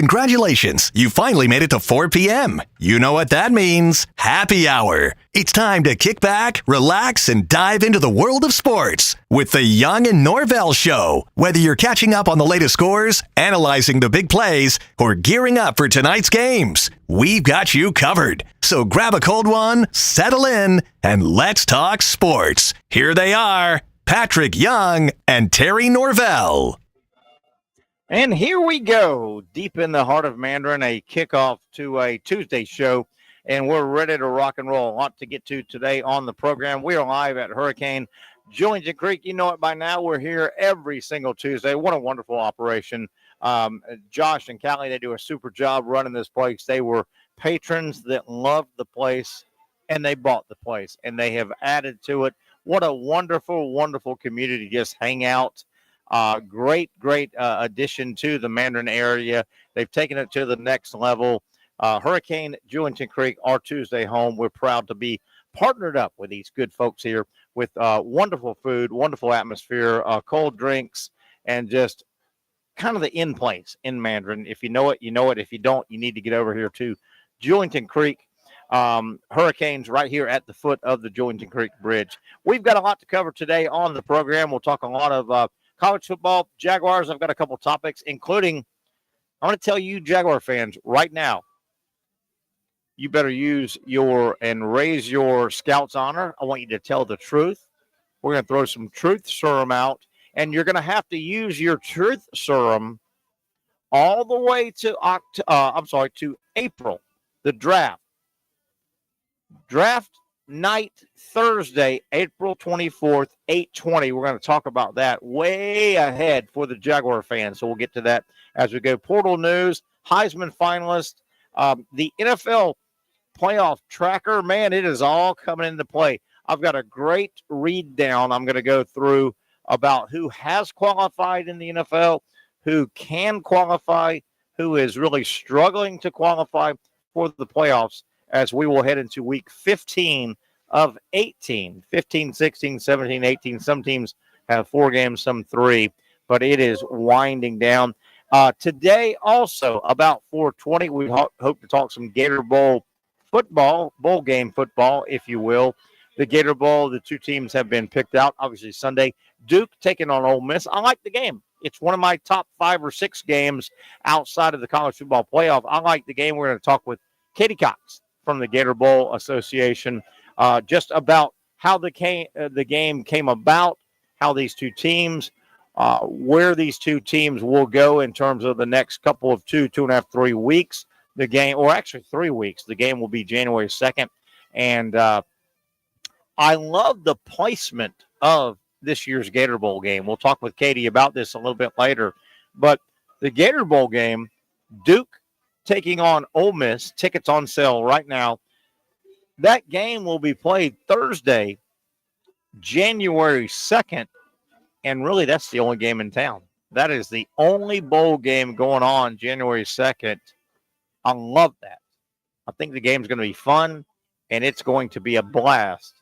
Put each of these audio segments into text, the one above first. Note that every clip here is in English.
Congratulations, you finally made it to 4 p.m. You know what that means. Happy hour. It's time to kick back, relax, and dive into the world of sports with the Young Norvelle Show. Whether you're catching up on the latest scores, analyzing the big plays, or gearing up for tonight's games, we've got you covered. So grab a cold one, settle in, and let's talk sports. Here they are, Patric Young and Terry Norvelle. And here we go, deep in the heart of Mandarin, a kickoff to a Tuesday show, and we're ready to rock and roll. A lot to get to today on the program. We are live at Wings-Julington Creek. You know it by now. We're here every single Tuesday. What a wonderful operation. Josh and Callie, they do a super job running this place. They were patrons that loved the place, and they bought the place, and they have added to it. What a wonderful, wonderful community to just hang out. Great addition to the Mandarin area. They've taken it to the next level. Wings-Julington Creek, our Tuesday home. We're proud to be partnered up with these good folks here with wonderful food, wonderful atmosphere, cold drinks, and just kind of the in place in Mandarin. If you know it, you know it. If you don't, you need to get over here to Julington Creek. Hurricanes right here at the foot of the Julington Creek Bridge. We've got a lot to cover today on the program. We'll talk a lot of college football, Jaguars. I've got a couple topics, including I want to tell you, Jaguar fans, right now, you better use and raise your Scouts honor. I want you to tell the truth. We're going to throw some truth serum out, and you're going to have to use your truth serum all the way to April, the draft. Draft night Thursday, April 24th, 8:20. We're going to talk about that way ahead for the Jaguar fans. So we'll get to that as we go. Portal news, Heisman finalist, the NFL playoff tracker. Man, it is all coming into play. I've got a great read down I'm going to go through about who has qualified in the NFL, who can qualify, who is really struggling to qualify for the playoffs as we will head into week 15 of 18, 15, 16, 17, 18. Some teams have 4 games, some 3, but it is winding down. Today also about 4:20, we hope to talk some Gator Bowl football, bowl game football, if you will. The Gator Bowl, the 2 teams have been picked out. Obviously Sunday, Duke taking on Ole Miss. I like the game. It's one of my top 5 or 6 games outside of the college football playoff. I like the game. We're going to talk with Katie Cox from the Gator Bowl Association, just about how the game came about, how these 2 teams, where these 2 teams will go in terms of the next couple of 2.5, 3 weeks. The game, or actually 3 weeks, the game will be January 2nd. And I love the placement of this year's Gator Bowl game. We'll talk with Katie about this a little bit later. But the Gator Bowl game, Duke taking on Ole Miss, tickets on sale right now. That game will be played Thursday, January 2nd, and really that's the only game in town. That is the only bowl game going on January 2nd. I love that. I think the game's going to be fun, and it's going to be a blast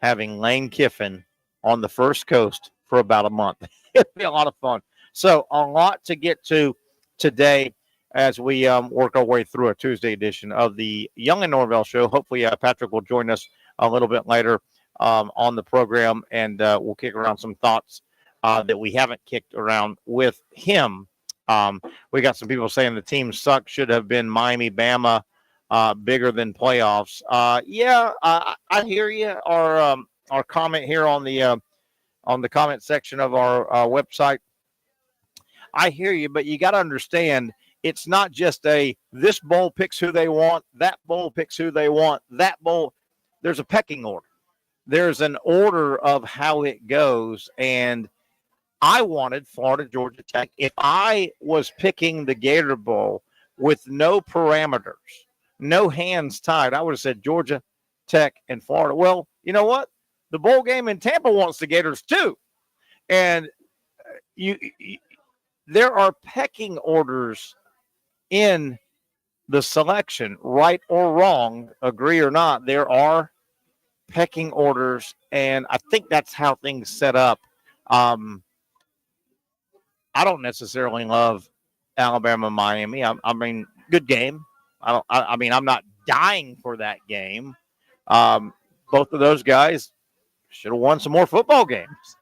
having Lane Kiffin on the First Coast for about a month. It'll be a lot of fun. So a lot to get to today as we work our way through a Tuesday edition of the Young and Norvelle Show. Hopefully, Patrick will join us a little bit later on the program, and we'll kick around some thoughts that we haven't kicked around with him. We got some people saying the team suck, should have been Miami, Bama, bigger than playoffs. I hear you. Our comment here on the comment section of our website, I hear you, but you got to understand, it's not just this bowl picks who they want, that bowl picks who they want, that bowl. There's a pecking order. There's an order of how it goes. And I wanted Florida, Georgia Tech. If I was picking the Gator Bowl with no parameters, no hands tied, I would have said Georgia Tech and Florida. Well, you know what? The bowl game in Tampa wants the Gators too. And there are pecking orders in the selection, right or wrong, agree or not. There are pecking orders, and I think that's how things set up. I don't necessarily love Alabama, Miami. I mean, good game. I mean, I'm not dying for that game. Both of those guys should have won some more football games.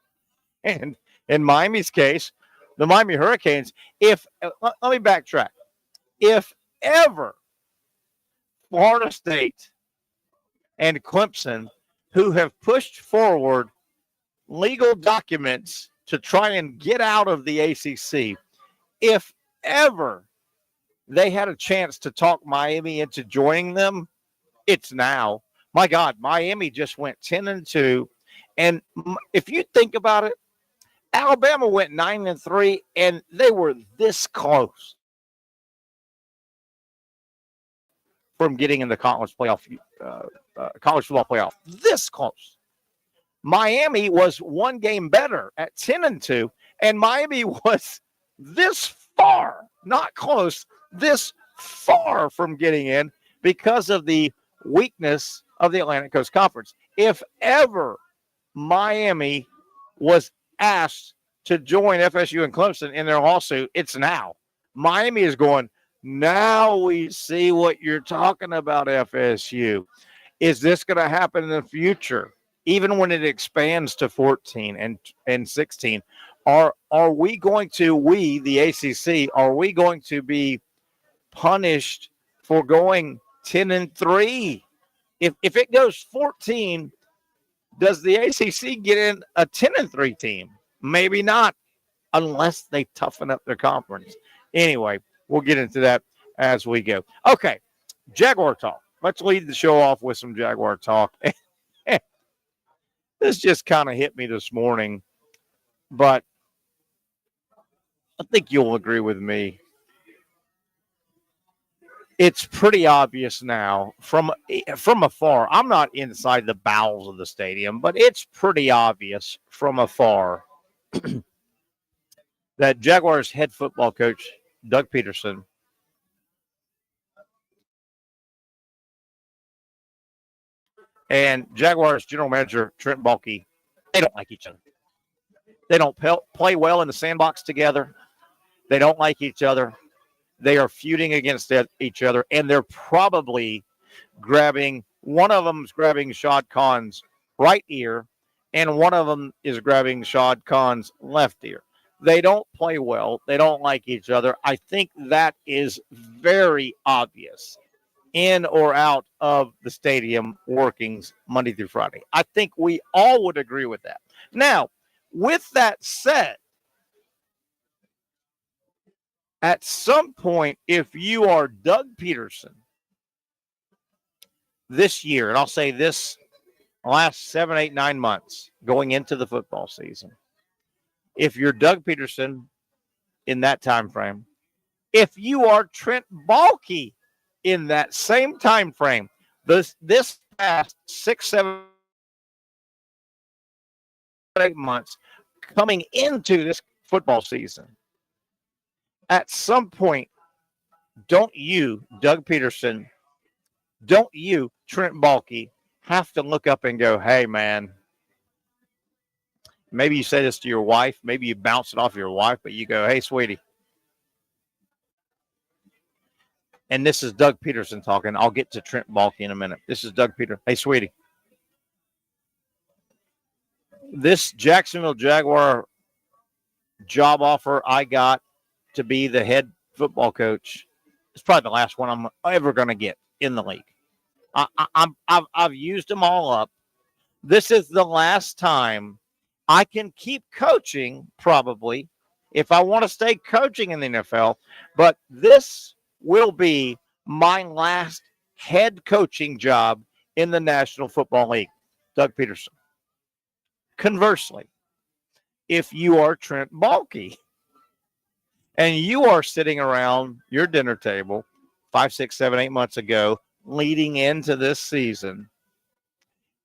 And in Miami's case, the Miami Hurricanes, let me backtrack. If ever Florida State and Clemson, who have pushed forward legal documents to try and get out of the ACC, if ever they had a chance to talk Miami into joining them, it's now. My God, Miami just went 10-2. And if you think about it, Alabama went 9-3, and they were this close from getting in the college football playoff. This close. Miami was one game better at 10-2, and Miami was this far, not close, this far from getting in because of the weakness of the Atlantic Coast Conference. If ever Miami was asked to join FSU and Clemson in their lawsuit, it's now. Miami is going, now we see what you're talking about, FSU. Is this going to happen in the future? Even when it expands to 14 and 16, are we going to, the ACC, are we going to be punished for going 10-3? If it goes 14, does the ACC get in a 10-3 team? Maybe not, unless they toughen up their conference. Anyway, we'll get into that as we go. Okay, Jaguar talk. Let's lead the show off with some Jaguar talk. This just kind of hit me this morning, but I think you'll agree with me. It's pretty obvious now from afar. I'm not inside the bowels of the stadium, but it's pretty obvious from afar that Jaguars head football coach Doug Peterson and Jaguars general manager Trent Baalke, they don't like each other. They don't play well in the sandbox together. They don't like each other. They are feuding against each other, and they're probably one of them's grabbing Shad Khan's right ear, and one of them is grabbing Shad Khan's left ear. They don't play well. They don't like each other. I think that is very obvious in or out of the stadium workings Monday through Friday. I think we all would agree with that. Now, with that said, at some point, if you are Doug Peterson this year, and I'll say this last 7, 8, 9 months going into the football season, if you're Doug Peterson in that time frame, if you are Trent Baalke in that same time frame, this past 6, 7, 8 months coming into this football season, at some point, don't you, Doug Peterson, don't you, Trent Baalke, have to look up and go, hey, man, maybe you say this to your wife, maybe you bounce it off your wife, but you go, hey, sweetie. And this is Doug Peterson talking. I'll get to Trent Baalke in a minute. This is Doug Peterson. Hey, sweetie. This Jacksonville Jaguar job offer I got to be the head football coach is probably the last one I'm ever going to get in the league. I've used them all up. This is the last time I can keep coaching, probably, if I want to stay coaching in the NFL. But this will be my last head coaching job in the National Football League. Doug Peterson. Conversely, if you are Trent Baalke and you are sitting around your dinner table 5, 6, 7, 8 months ago, leading into this season,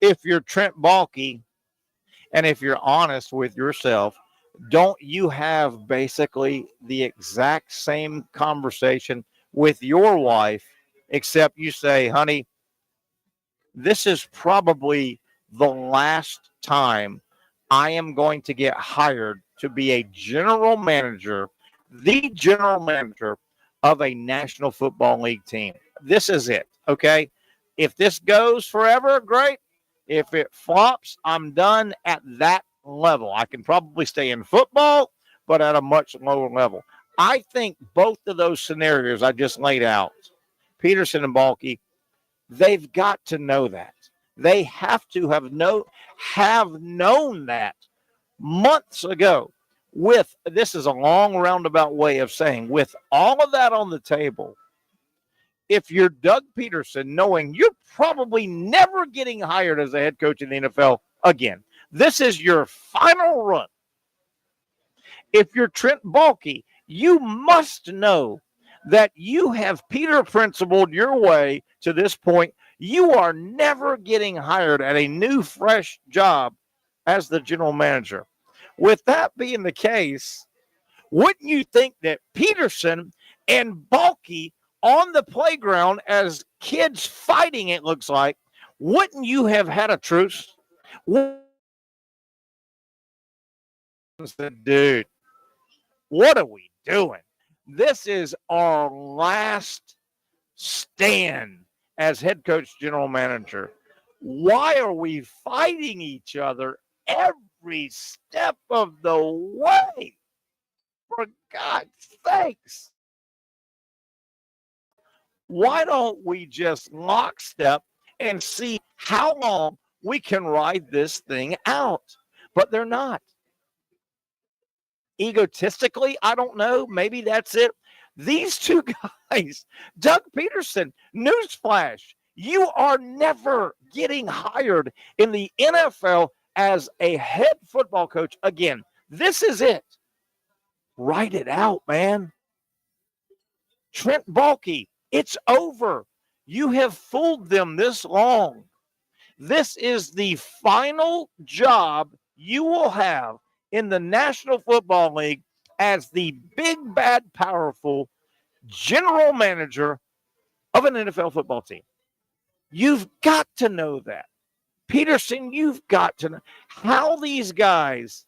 if you're Trent Baalke and if you're honest with yourself, don't you have basically the exact same conversation with your wife, except you say, honey, this is probably the last time I am going to get hired to be a general manager the general manager of a National Football League team. This is it, okay? If this goes forever, great. If it flops, I'm done at that level. I can probably stay in football, but at a much lower level. I think both of those scenarios I just laid out, Peterson and Balke, they've got to know that. They have to have known that months ago. With this is a long roundabout way of saying, with all of that on the table, if you're Doug Peterson, knowing you're probably never getting hired as a head coach in the NFL again, this is your final run. If you're Trent Baalke, you must know that you have Peter principled your way to this point. You are never getting hired at a new, fresh job as the general manager. With that being the case, wouldn't you think that Peterson and Baalke on the playground as kids fighting, it looks like, wouldn't you have had a truce? Dude, what are we doing? This is our last stand as head coach, general manager. Why are we fighting each other every step of the way? For God's sakes. Why don't we just lockstep and see how long we can ride this thing out? But they're not. Egotistically, I don't know. Maybe that's it. These two guys, Doug Peterson, newsflash, you are never getting hired in the NFL as a head football coach again. This is it. Write it out, man. Trent Baalke, it's over. You have fooled them this long. This is the final job you will have in the National Football League as the big, bad, powerful general manager of an NFL football team. You've got to know that. Peterson, you've got to know how these guys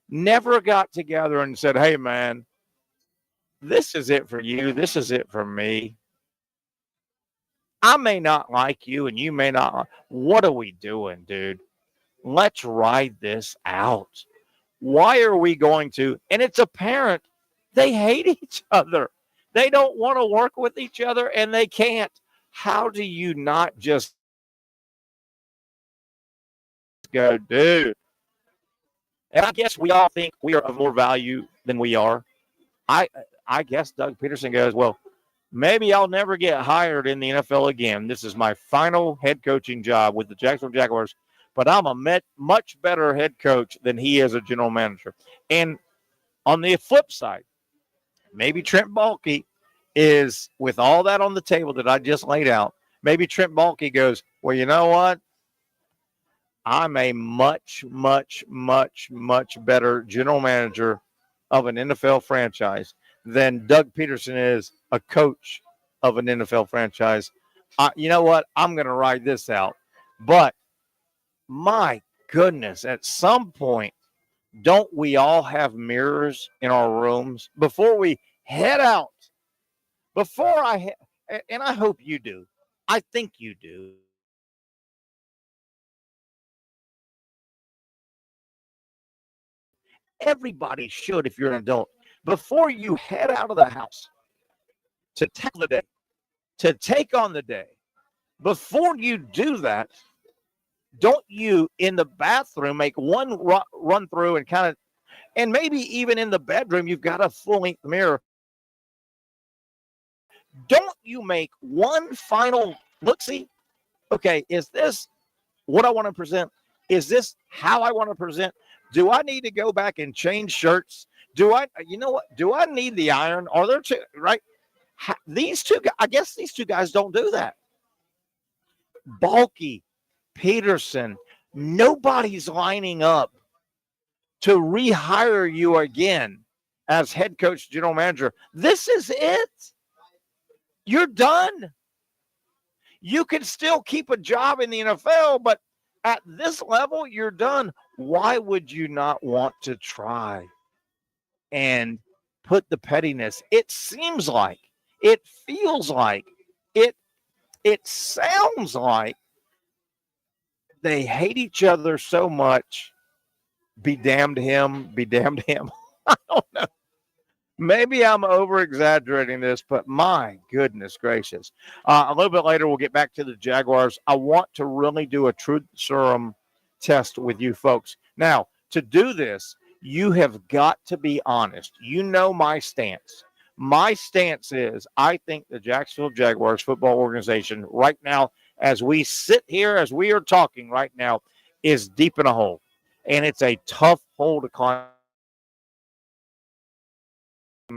never got together and said, hey, man, this is it for you. This is it for me. I may not like you and you may not. What are we doing, dude? Let's ride this out. Why are we going to? And it's apparent they hate each other. They don't want to work with each other and they can't. How do you not just go, dude? And I guess we all think we are of more value than we are. I guess Doug Peterson goes, well, maybe I'll never get hired in the NFL again. This is my final head coaching job with the Jacksonville Jaguars, but I'm a much better head coach than he is a general manager. And on the flip side, maybe Trent Baalke is, with all that on the table that I just laid out, maybe Trent Baalke goes, well, you know what? I'm a much, much, much, much better general manager of an NFL franchise than Doug Peterson is a coach of an NFL franchise. You know what? I'm going to ride this out. But my goodness, at some point, don't we all have mirrors in our rooms before we head out? And I hope you do. I think you do. Everybody should, if you're an adult, before you head out of the house to tackle the day, to take on the day, before you do that, don't you in the bathroom make one run through and kind of, and maybe even in the bedroom, you've got a full-length mirror. Don't you make one final look-see? Okay, is this what I want to present? Is this how I want to present? Do I need to go back and change shirts? You know what? Do I need the iron? Are there two, right? These two, I guess these two guys don't do that. Baalke, Peterson, nobody's lining up to rehire you again as head coach, general manager. This is it. You're done. You can still keep a job in the NFL, but at this level, you're done. Why would you not want to try and put the pettiness. It seems like, it feels like, it sounds like they hate each other so much. Be damned to him, be damned to him. I don't know. Maybe I'm over exaggerating this, but my goodness gracious. A little bit later, we'll get back to the Jaguars. I want to really do a truth serum test with you folks. Now, to do this, you have got to be honest. You know my stance. My stance is I think the Jacksonville Jaguars football organization right now, as we sit here, as we are talking right now, is deep in a hole. And it's a tough hole to climb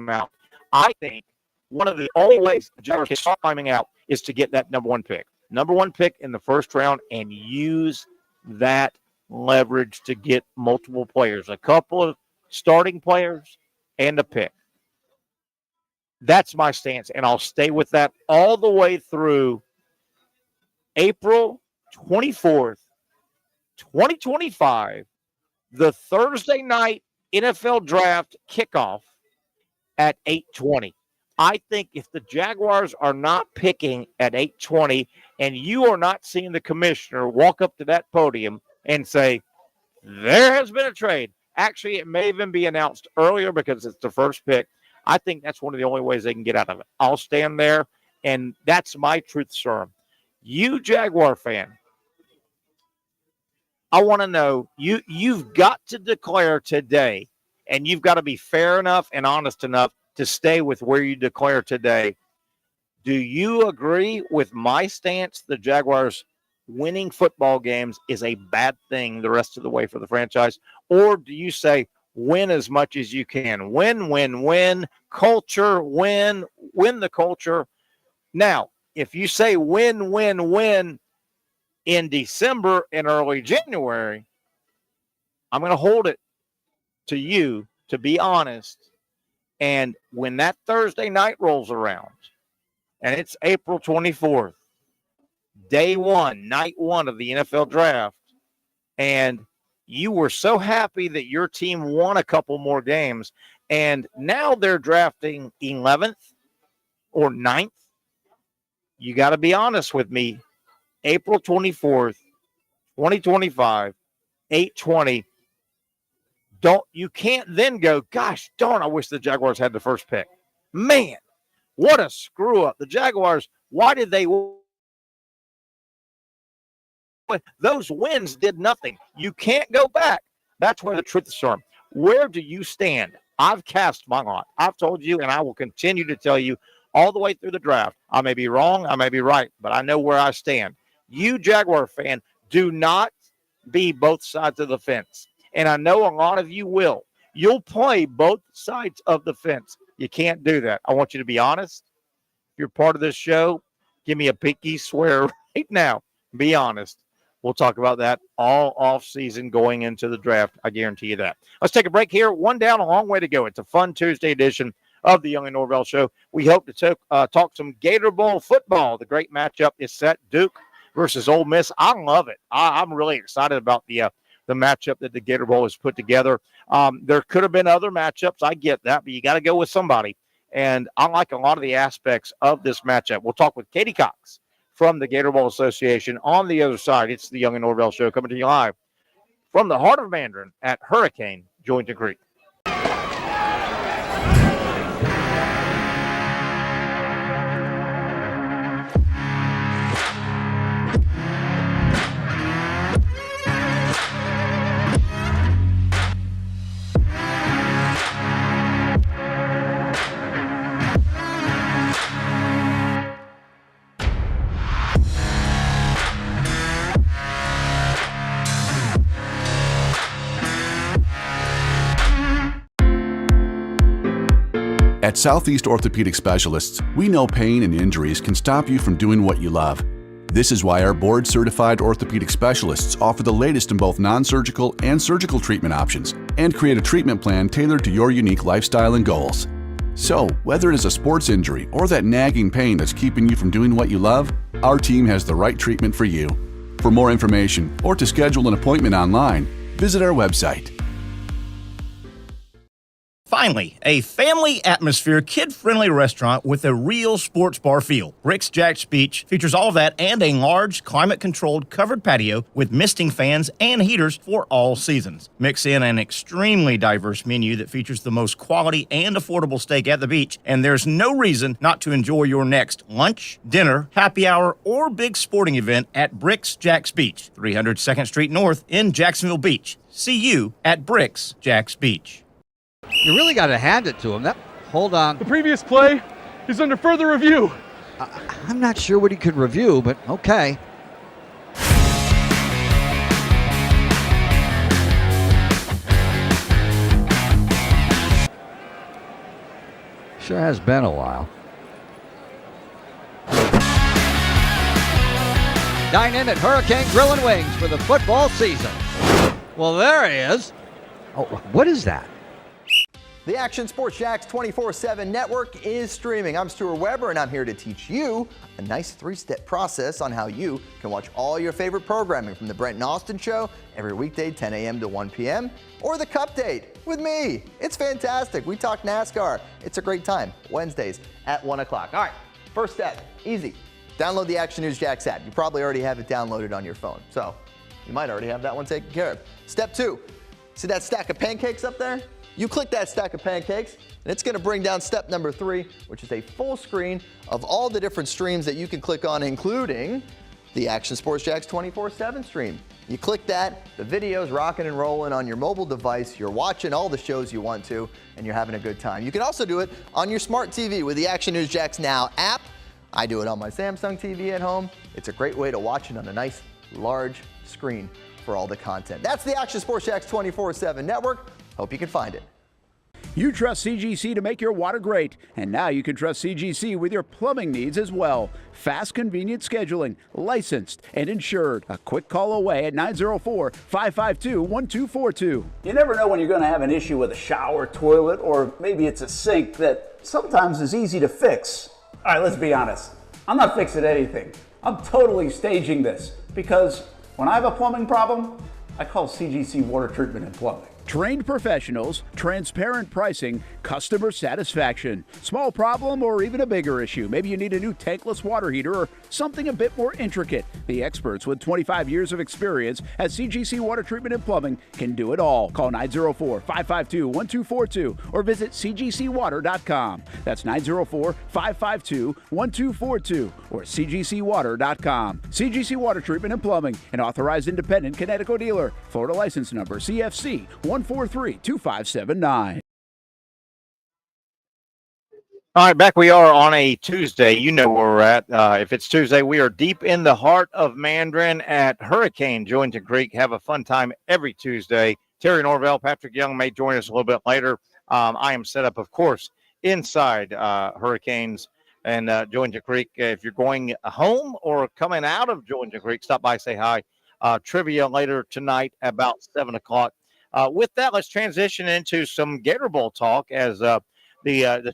out. I think one of the only ways the Jaguars can start climbing out is to get that number one pick. Number one pick in the first round and use that leverage to get multiple players, a couple of starting players and a pick. That's my stance, and I'll stay with that all the way through April 24th, 2025, the Thursday night NFL draft kickoff at 8:20. I think if the Jaguars are not picking at 8:20 and you are not seeing the commissioner walk up to that podium and say, there has been a trade. Actually, it may even be announced earlier because it's the first pick. I think that's one of the only ways they can get out of it. I'll stand there, and that's my truth serum. You Jaguar fan, I want to know, you've got to declare today, and you've got to be fair enough and honest enough to stay with where you declare today. Do you agree with my stance? The Jaguars winning football games is a bad thing the rest of the way for the franchise? Or do you say win as much as you can? Win, culture, win the culture. Now, if you say win in December and early January, I'm going to hold it to you to be honest. And when that Thursday night rolls around, and it's April 24th, day one, night one of the NFL draft, and you were so happy that your team won a couple more games, and now they're drafting 11th or 9th, you got to be honest with me. April 24th, 2025, 8:20. You can't then go, gosh darn, I wish the Jaguars had the first pick. Man, what a screw up. The Jaguars, why did they win? Those wins did nothing. You can't go back. That's where the truth is from. Where do you stand? I've cast my lot. I've told you, and I will continue to tell you all the way through the draft. I may be wrong, I may be right, but I know where I stand. You Jaguar fan, do not be both sides of the fence. And I know a lot of you will. You'll play both sides of the fence. You can't do that. I want you to be honest. If you're part of this show, give me a pinky swear right now. Be honest. We'll talk about that all off season going into the draft. I guarantee you that. Let's take a break here. One down, a long way to go. It's a fun Tuesday edition of the Young Norvelle Show. We hope to talk some Gator Bowl football. The great matchup is set. Duke versus Ole Miss. I love it. I'm really excited about the matchup that the Gator Bowl has put together. There could have been other matchups. I get that, but you got to go with somebody. And I like a lot of the aspects of this matchup. We'll talk with Katie Cox from the Gator Bowl Association. On the other side, it's the Young and Norvelle Show coming to you live from the heart of Mandarin at Hurricane Julington Creek. At Southeast Orthopedic Specialists, we know pain and injuries can stop you from doing what you love. This is why our board-certified orthopedic specialists offer the latest in both non-surgical and surgical treatment options and create a treatment plan tailored to your unique lifestyle and goals. So, whether it is a sports injury or that nagging pain that's keeping you from doing what you love, our team has the right treatment for you. For more information or to schedule an appointment online, visit our website. Finally, a family atmosphere, kid-friendly restaurant with a real sports bar feel. Bricks Jack's Beach features all of that and a large, climate-controlled covered patio with misting fans and heaters for all seasons. Mix in an extremely diverse menu that features the most quality and affordable steak at the beach, and there's no reason not to enjoy your next lunch, dinner, happy hour, or big sporting event at Bricks Jack's Beach, 300 2nd Street North in Jacksonville Beach. See you at Bricks Jack's Beach. You really got to hand it to him. Hold on. The previous play is under further review. I'm not sure what he could review, but okay. Sure has been a while. Dine in at Hurricane Grill and Wings for the football season. Well, there he is. Oh, what is that? The Action Sports Jax 24/7 network is streaming. I'm Stuart Weber, and I'm here to teach you a nice three-step process on how you can watch all your favorite programming from the Brent and Austin Show every weekday 10 a.m. to 1 p.m. or the Cup Date with me. It's fantastic. We talk NASCAR. It's a great time. Wednesdays at 1 o'clock. All right, first step, easy. Download the Action News Jax app. You probably already have it downloaded on your phone, so you might already have that one taken care of. Step 2, see that stack of pancakes up there? You click that stack of pancakes, and it's going to bring down step number 3, which is a full screen of all the different streams that you can click on, including the Action Sports Jax 24/7 stream. You click that, the video's rocking and rolling on your mobile device. You're watching all the shows you want to, and you're having a good time. You can also do it on your smart TV with the Action News Jax Now app. I do it on my Samsung TV at home. It's a great way to watch it on a nice, large screen for all the content. That's the Action Sports Jax 24/7 network. Hope you can find it. You trust CGC to make your water great, and now you can trust CGC with your plumbing needs as well. Fast, convenient scheduling, licensed and insured. A quick call away at 904-552-1242. You never know when you're going to have an issue with a shower, toilet, or maybe it's a sink that sometimes is easy to fix. All right, let's be honest. I'm not fixing anything. I'm totally staging this because when I have a plumbing problem, I call CGC Water Treatment and Plumbing. Trained professionals, transparent pricing, customer satisfaction. Small problem or even a bigger issue. Maybe you need a new tankless water heater or something a bit more intricate. The experts with 25 years of experience at CGC Water Treatment and Plumbing can do it all. Call 904-552-1242 or visit cgcwater.com. That's 904-552-1242 or cgcwater.com. CGC Water Treatment and Plumbing, an authorized independent Connecticut dealer. Florida license number CFC 1432579. All right, back we are on a Tuesday. You know where we're at. If it's Tuesday, we are deep in the heart of Mandarin at Hurricane-Julington Creek. Have a fun time every Tuesday. Terry Norvelle, Patric Young may join us a little bit later. I am set up, of course, inside Hurricanes and Julington Creek. If you're going home or coming out of Julington Creek, stop by, say hi. Trivia later tonight about 7 o'clock. With that, let's transition into some Gator Bowl talk as the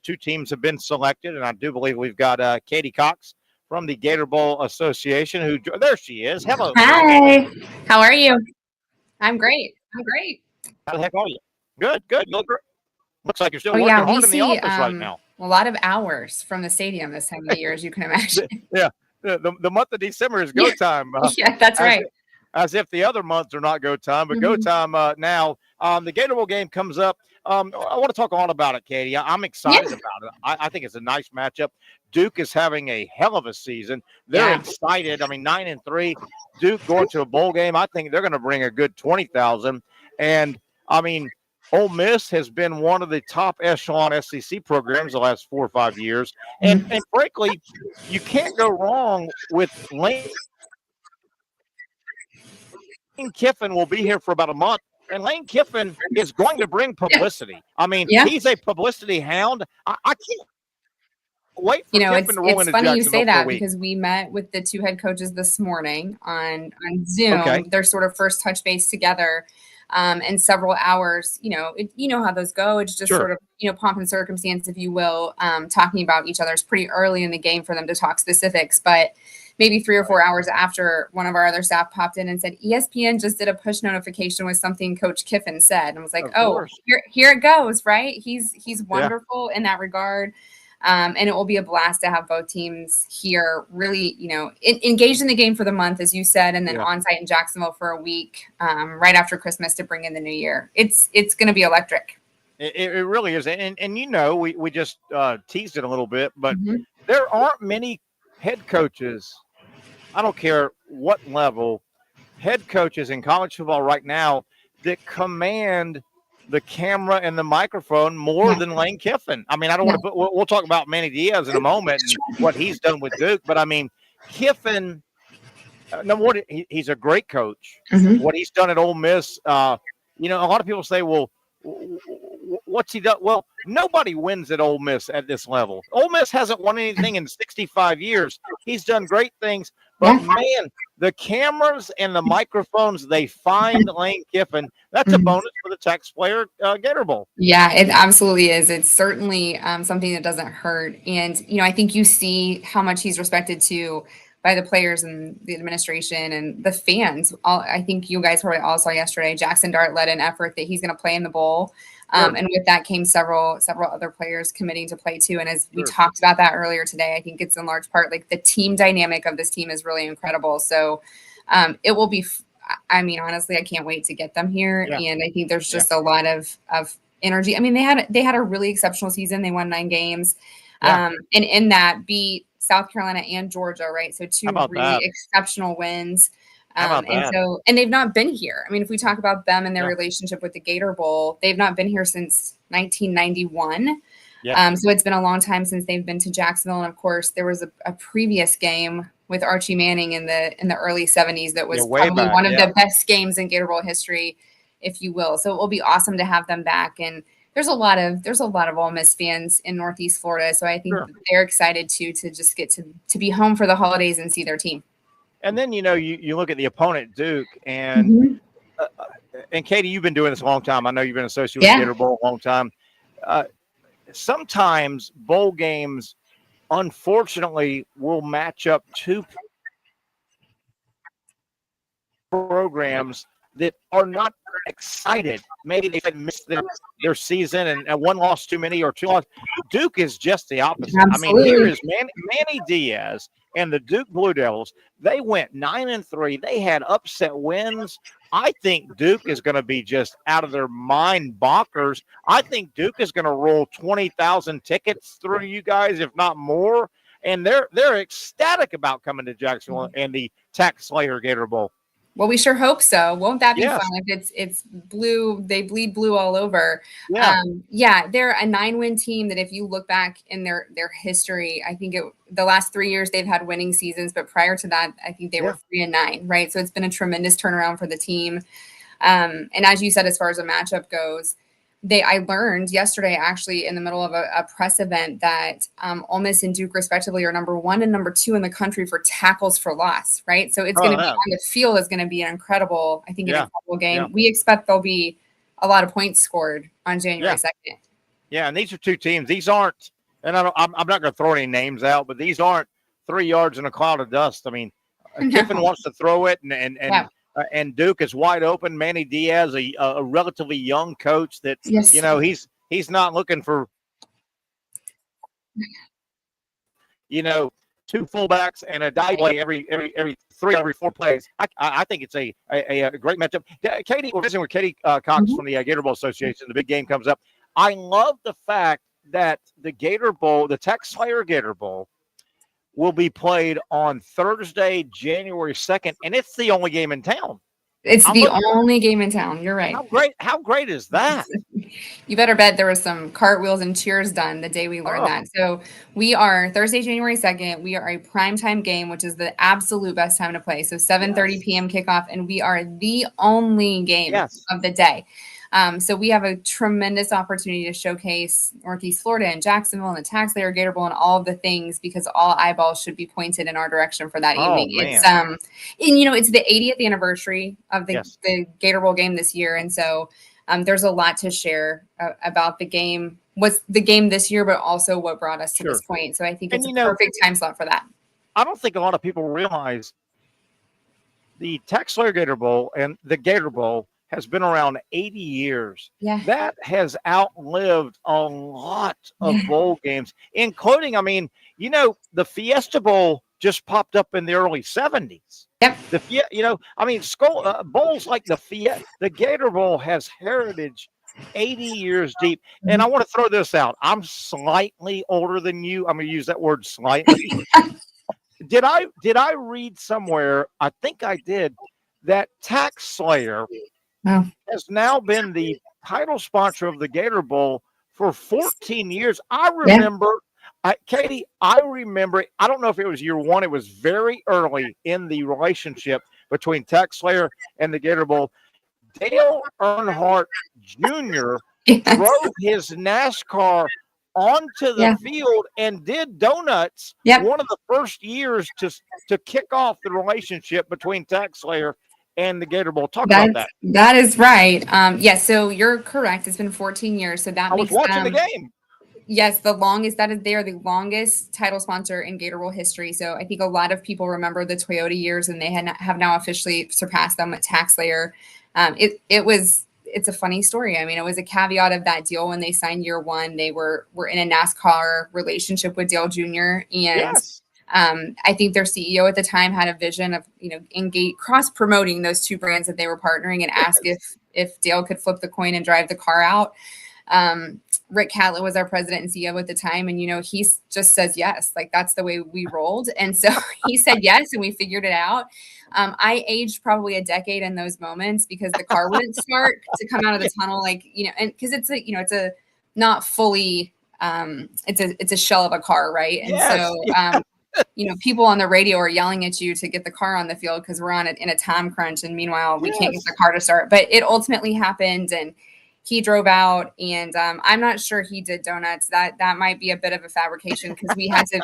two teams have been selected, and I do believe we've got Katie Cox from the Gator Bowl Association. There she is. Hello. Hi. How are you? I'm great. How the heck are you? Good. Looks like you're still working hard in the office right now. A lot of hours from the stadium this time of the year, as you can imagine. Yeah. The month of December is go time. Yeah, that's right. As if the other months are not go time, but go time now. The Gator Bowl game comes up. I want to talk all about it, Katie. I'm excited about it. I think it's a nice matchup. Duke is having a hell of a season. They're excited. I mean, 9-3. Duke going to a bowl game. I think they're going to bring a good 20,000. And I mean, Ole Miss has been one of the top echelon SEC programs the last 4 or 5 years. And frankly, you can't go wrong with Lane Kiffin will be here for about a month, and Lane Kiffin is going to bring publicity. I mean, he's a publicity hound. I can't wait for Kiffin to roll into Jacksonville. It's funny you say that because we met with the two head coaches this morning on Zoom. Okay. Their sort of first touch base together in several hours. You know how those go. It's just sort of, pomp and circumstance, if you will, talking about each other. It's pretty early in the game for them to talk specifics, but maybe 3 or 4 hours after one of our other staff popped in and said, ESPN just did a push notification with something Coach Kiffin said. And I was like, here it goes, right? He's wonderful in that regard. And it will be a blast to have both teams here really, engaged in the game for the month, as you said, and then on site in Jacksonville for a week right after Christmas to bring in the new year. It's going to be electric. It really is. And we just teased it a little bit, but there aren't many head coaches, I don't care what level, head coaches in college football right now that command the camera and the microphone more than Lane Kiffin. I mean, I don't want to we'll talk about Manny Diaz in a moment and what he's done with Duke, but I mean, Kiffin, he's a great coach. What he's done at Ole Miss, a lot of people say, well, what's he done? Well, nobody wins at Ole Miss at this level. Ole Miss hasn't won anything in 65 years. He's done great things, but man, the cameras and the microphones, they find Lane Kiffin. That's a bonus for the taxpayer Gator Bowl. Yeah, it absolutely is. It's certainly something that doesn't hurt. And, I think you see how much he's respected too by the players and the administration and the fans. I think you guys probably all saw yesterday, Jackson Dart led an effort that he's going to play in the bowl. And with that came several other players committing to play too. And as we talked about that earlier today, I think it's in large part like the team dynamic of this team is really incredible. So it will be, honestly, I can't wait to get them here. Yeah. And I think there's just a lot of energy. I mean, they had a really exceptional season. They won 9 games. And in that beat South Carolina and Georgia, right? So 2 really exceptional wins. And they've not been here. I mean, if we talk about them and their relationship with the Gator Bowl, they've not been here since 1991. Yeah. So it's been a long time since they've been to Jacksonville. And of course, there was a previous game with Archie Manning in the early 70s that was probably one of the best games in Gator Bowl history, if you will. So it will be awesome to have them back. And there's a lot of Ole Miss fans in Northeast Florida. So I think they're excited to just get to be home for the holidays and see their team. And then, you look at the opponent, Duke, and Katie, you've been doing this a long time. I know you've been associated with Gator Bowl a long time. Sometimes bowl games, unfortunately, will match up 2 programs that are not excited. Maybe they missed their season and 1 loss too many or 2 losses. Duke is just the opposite. Absolutely. I mean, here is Manny Diaz and the Duke Blue Devils. They went 9-3. They had upset wins. I think Duke is going to be just out of their mind bonkers. I think Duke is going to roll 20,000 tickets through you guys, if not more. And they're ecstatic about coming to Jacksonville and the Tax Slayer Gator Bowl. Well, we sure hope so. Won't that be fun if it's blue? They bleed blue all over. They're a 9-win team that if you look back in their history, I think the last 3 years they've had winning seasons, but prior to that, I think they were 3-9, right? So it's been a tremendous turnaround for the team. And as you said, as far as a matchup goes, I learned yesterday, actually, in the middle of a press event that Ole Miss and Duke, respectively, are number 1 and number 2 in the country for tackles for loss, right? So it's going to be on the field is going to be an incredible game. Yeah. We expect there'll be a lot of points scored on January 2nd. Yeah, and these are 2 teams. These aren't, and I'm not going to throw any names out, but these aren't 3 yards in a cloud of dust. I mean, Kiffin wants to throw it, and Duke is wide open. Manny Diaz, a relatively young coach that, he's not looking for, 2 fullbacks and a die play every 3 every 4 plays. I think it's a great matchup. Katie, we're visiting with Katie Cox from the Gator Bowl Association. The big game comes up. I love the fact that the Gator Bowl, the Tax Slayer Gator Bowl, will be played on Thursday, January 2nd, and it's the only game in town. It's the only game in town. You're right. How great is that? You better bet there was some cartwheels and cheers done the day we learned that. So we are Thursday, January 2nd. We are a primetime game, which is the absolute best time to play. So 7:30 p.m. kickoff, and we are the only game of the day. So we have a tremendous opportunity to showcase Northeast Florida and Jacksonville and the Tax Slayer Gator Bowl and all of the things, because all eyeballs should be pointed in our direction for that evening. Man. It's the 80th anniversary of the Gator Bowl game this year. And so there's a lot to share about the game, what's the game this year, but also what brought us to this point. So I think it's a perfect time slot for that. I don't think a lot of people realize the Tax Slayer Gator Bowl and the Gator Bowl has been around 80 years. Yeah. That has outlived a lot of bowl games, including, the Fiesta Bowl just popped up in the early 70s. Yep. Bowls like the Gator Bowl has heritage 80 years deep. And I want to throw this out. I'm slightly older than you. I'm going to use that word slightly. Did I read somewhere, I think I did, that Tax Slayer has now been the title sponsor of the Gator Bowl for 14 years. I remember, Katie, I don't know if it was year one. It was very early in the relationship between Tax Slayer and the Gator Bowl. Dale Earnhardt Jr. drove his NASCAR onto the field and did donuts one of the first years to kick off the relationship between Tax Slayer and the Gator Bowl. Talk about that. That is right. So you're correct. It's been 14 years. So that makes I was watching the game. Yes, they are the longest title sponsor in Gator Bowl history. So I think a lot of people remember the Toyota years, and they have now officially surpassed them with Tax Slayer. It's a funny story. I mean, it was a caveat of that deal when they signed year one. They were in a NASCAR relationship with Dale Jr. And I think their CEO at the time had a vision of, cross promoting those two brands that they were partnering, and asked if Dale could flip the coin and drive the car out. Rick Catlett was our president and CEO at the time. And, he just says yes, like that's the way we rolled. And so he said yes, and we figured it out. I aged probably a decade in those moments because the car wouldn't start to come out of the tunnel. And because it's a not fully, it's a shell of a car. Right. And people on the radio are yelling at you to get the car on the field because we're in a time crunch. And meanwhile, we can't get the car to start, but it ultimately happened. And he drove out, and I'm not sure he did donuts. That might be a bit of a fabrication because we had to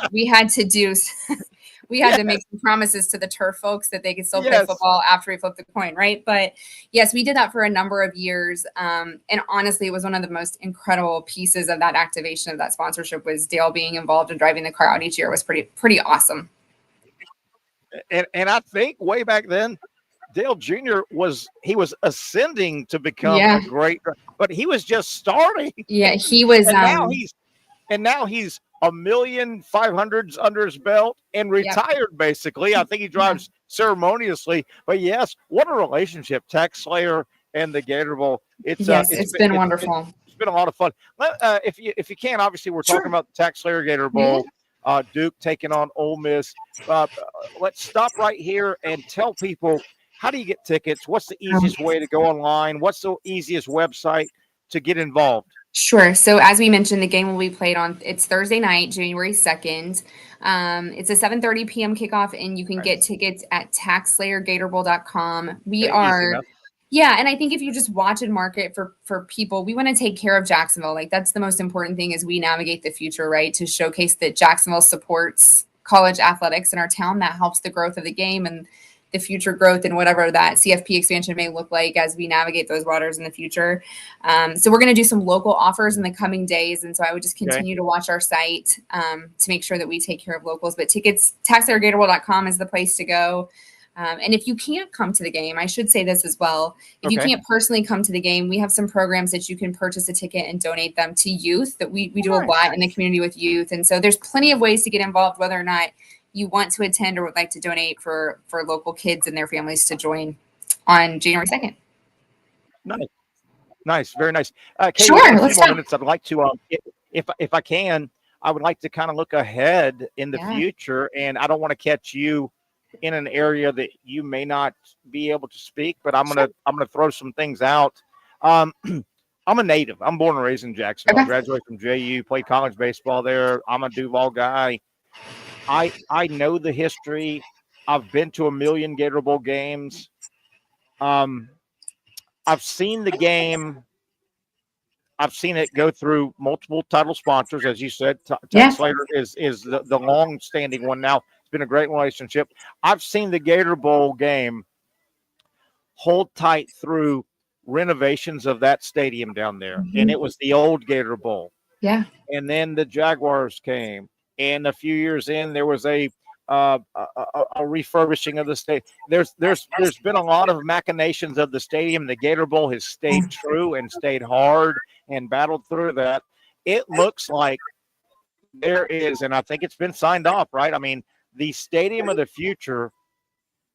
make some promises to the turf folks that they could still play football after we flipped the coin, right? But yes, we did that for a number of years. And honestly, it was one of the most incredible pieces of that activation of that sponsorship was Dale being involved in driving the car out each year. It was pretty awesome. And I think way back then, Dale Jr. was ascending to become a great, but he was just starting. Yeah, he was. And now he's 1,500,000 under his belt and retired. Basically, I think he drives ceremoniously. But yes, what a relationship, Tax Slayer and the Gator Bowl. It's been wonderful. It's been a lot of fun. If you can, obviously, we're talking about the Tax Slayer Gator Bowl. Duke taking on Ole Miss. Let's stop right here and tell people, how do you get tickets? What's the easiest way to go online? What's the easiest website to get involved? Sure. So as we mentioned, the game will be played it's Thursday night, January 2nd. It's a 7:30 p.m. kickoff, and you can get tickets at taxslayergatorbowl.com. And I think if you just watch and market for people, we want to take care of Jacksonville. Like that's the most important thing as we navigate the future, right? To showcase that Jacksonville supports college athletics in our town. That helps the growth of the game and the future growth and whatever that CFP expansion may look like as we navigate those waters in the future. So we're going to do some local offers in the coming days. And so I would just continue to watch our site to make sure that we take care of locals. But tickets, taxslayergatorbowl.com is the place to go. And if you can't come to the game, I should say this as well. If you can't personally come to the game, we have some programs that you can purchase a ticket and donate them to youth that we do a lot in the community with youth. And so there's plenty of ways to get involved, whether or not you want to attend or would like to donate for local kids and their families to join on January 2nd. Nice. Very nice. Katie, sure. In a few more minutes, I'd like to, if I can, I would like to kind of look ahead in the future, and I don't want to catch you in an area that you may not be able to speak, but I'm gonna throw some things out. I'm a native. I'm born and raised in Jacksonville. I graduated from JU, played college baseball there. I'm a Duval guy. I know the history. I've been to 1 million Gator Bowl games. I've seen the game. I've seen it go through multiple title sponsors, as you said. Tax Slayer is the long-standing one now. It's been a great relationship. I've seen the Gator Bowl game hold tight through renovations of that stadium down there, and it was the old Gator Bowl. Yeah. And then the Jaguars came. And a few years in, there was a a refurbishing of the state. There's been a lot of machinations of the stadium. The Gator Bowl has stayed true and stayed hard and battled through that. It looks like there is, and I think it's been signed off, right? I mean, the stadium of the future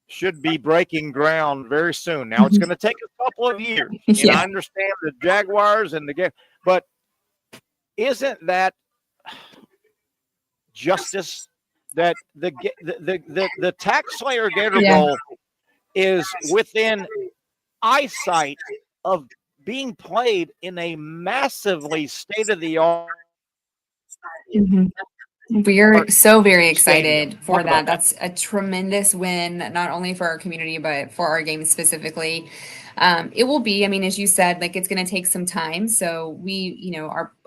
should be breaking ground very soon. Now it's going to take a couple of years, and I understand the Jaguars and the game, but isn't that justice that the Tax Slayer Gator Bowl is within eyesight of being played in a massively state-of-the-art. We're so very excited for that. That's a tremendous win, not only for our community, but for our game specifically. It will be, I mean, as you said, like it's going to take some time. So we,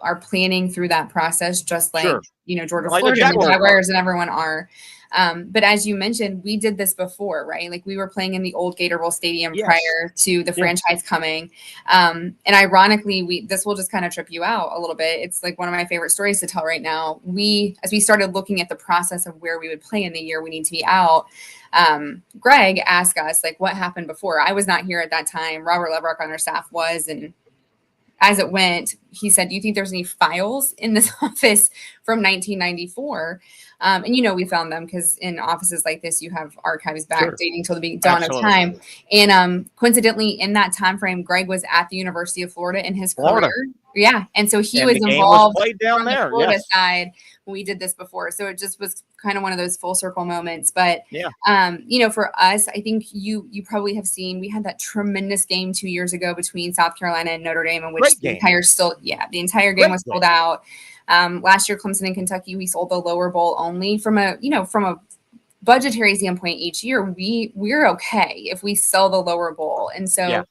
are planning through that process, just like, Georgia, like Florida, and the Jaguars and everyone are. But as you mentioned, we did this before, right? Like we were playing in the old Gator Bowl Stadium prior to the franchise coming. And ironically, this will just kind of trip you out a little bit. It's like one of my favorite stories to tell right now. As we started looking at the process of where we would play in the year we need to be out, Greg asked us, like, what happened before? I was not here at that time. Robert Levrock on our staff was, and as it went, he said, do you think there's any files in this office from 1994? And we found them because in offices like this, you have archives back dating till the dawn of time. And coincidentally, in that time frame, Greg was at the University of Florida in his career. Yeah. And so he was involved down there. The Florida side when we did this before. So it just was kind of one of those full circle moments. But, for us, I think you probably have seen, we had that tremendous game 2 years ago between South Carolina and Notre Dame, in which the entire game was sold out. Last year, Clemson and Kentucky, we sold the lower bowl only. From a budgetary standpoint each year, we're okay if we sell the lower bowl. And so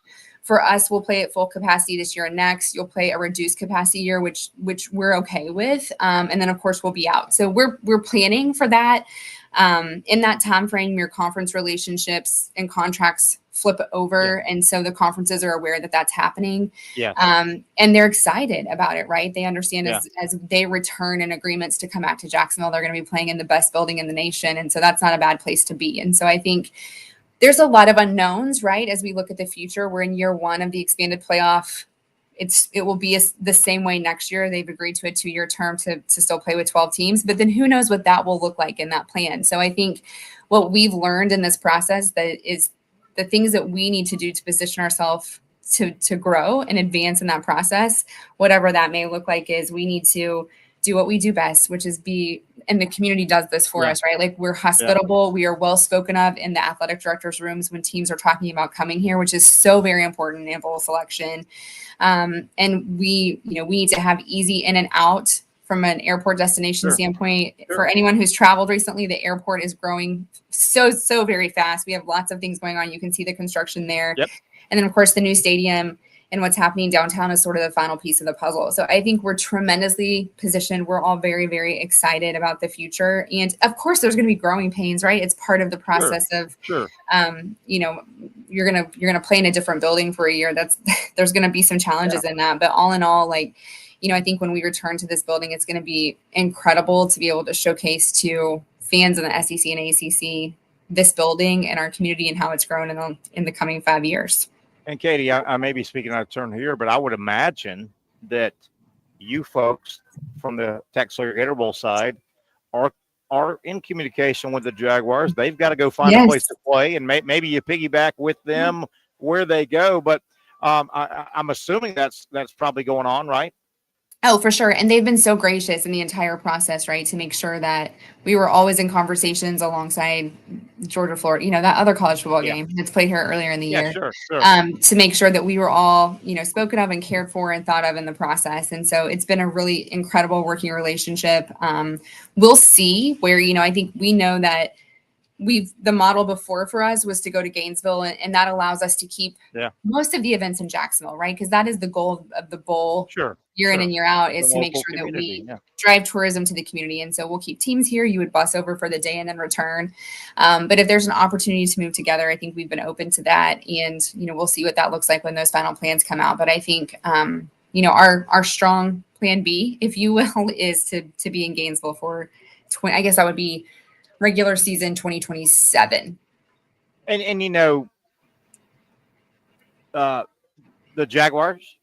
for us, we'll play at full capacity this year and next. You'll play a reduced capacity year, which we're okay with. And then of course we'll be out. So we're planning for that. In that time frame, your conference relationships and contracts flip over. And so the conferences are aware that that's happening. And they're excited about it, right? They understand as they return in agreements to come back to Jacksonville, they're going to be playing in the best building in the nation. And so that's not a bad place to be. And so I think there's a lot of unknowns, right? As we look at the future, we're in year one of the expanded playoff. It will be the same way next year. They've agreed to a 2-year term to still play with 12 teams, but then who knows what that will look like in that plan. So I think what we've learned in this process that is the things that we need to do to position ourselves to grow and advance in that process, whatever that may look like, is we need to do what we do best, which is and the community does this for us, right? Like we're hospitable. We are well spoken of in the athletic directors' rooms when teams are talking about coming here, which is so very important in bowl selection. And we need to have easy in and out from an airport destination standpoint. For anyone who's traveled recently, the airport is growing so very fast. We have lots of things going on. You can see the construction there. And then of course the new stadium and what's happening downtown is sort of the final piece of the puzzle. So I think we're tremendously positioned. We're all very, very excited about the future. And of course there's going to be growing pains, right? It's part of the process of, you're going to play in a different building for a year. There's going to be some challenges in that, but all in all, I think when we return to this building, it's going to be incredible to be able to showcase to fans in the SEC and ACC this building and our community and how it's grown in the coming 5 years. And Katie, I may be speaking out of turn here, but I would imagine that you folks from the Tax Slayer Gator Bowl side are in communication with the Jaguars. They've got to go find a place to play, and maybe you piggyback with them where they go. But I'm assuming that's probably going on, right? Oh, for sure. And they've been so gracious in the entire process, right, to make sure that we were always in conversations alongside Georgia, Florida, that other college football game that's played here earlier in the year, to make sure that we were all, spoken of and cared for and thought of in the process. And so it's been a really incredible working relationship. We'll see where, I think we know that the model before for us was to go to Gainesville, and that allows us to keep most of the events in Jacksonville, right? Because that is the goal of the bowl year in and year out, is to make sure that we drive tourism to the community. And so we'll keep teams here. You would bus over for the day and then return. But if there's an opportunity to move together, I think we've been open to that. And, we'll see what that looks like when those final plans come out. But I think, our strong plan B, if you will, is to be in Gainesville for I guess that would be regular season 2027. And the Jaguars,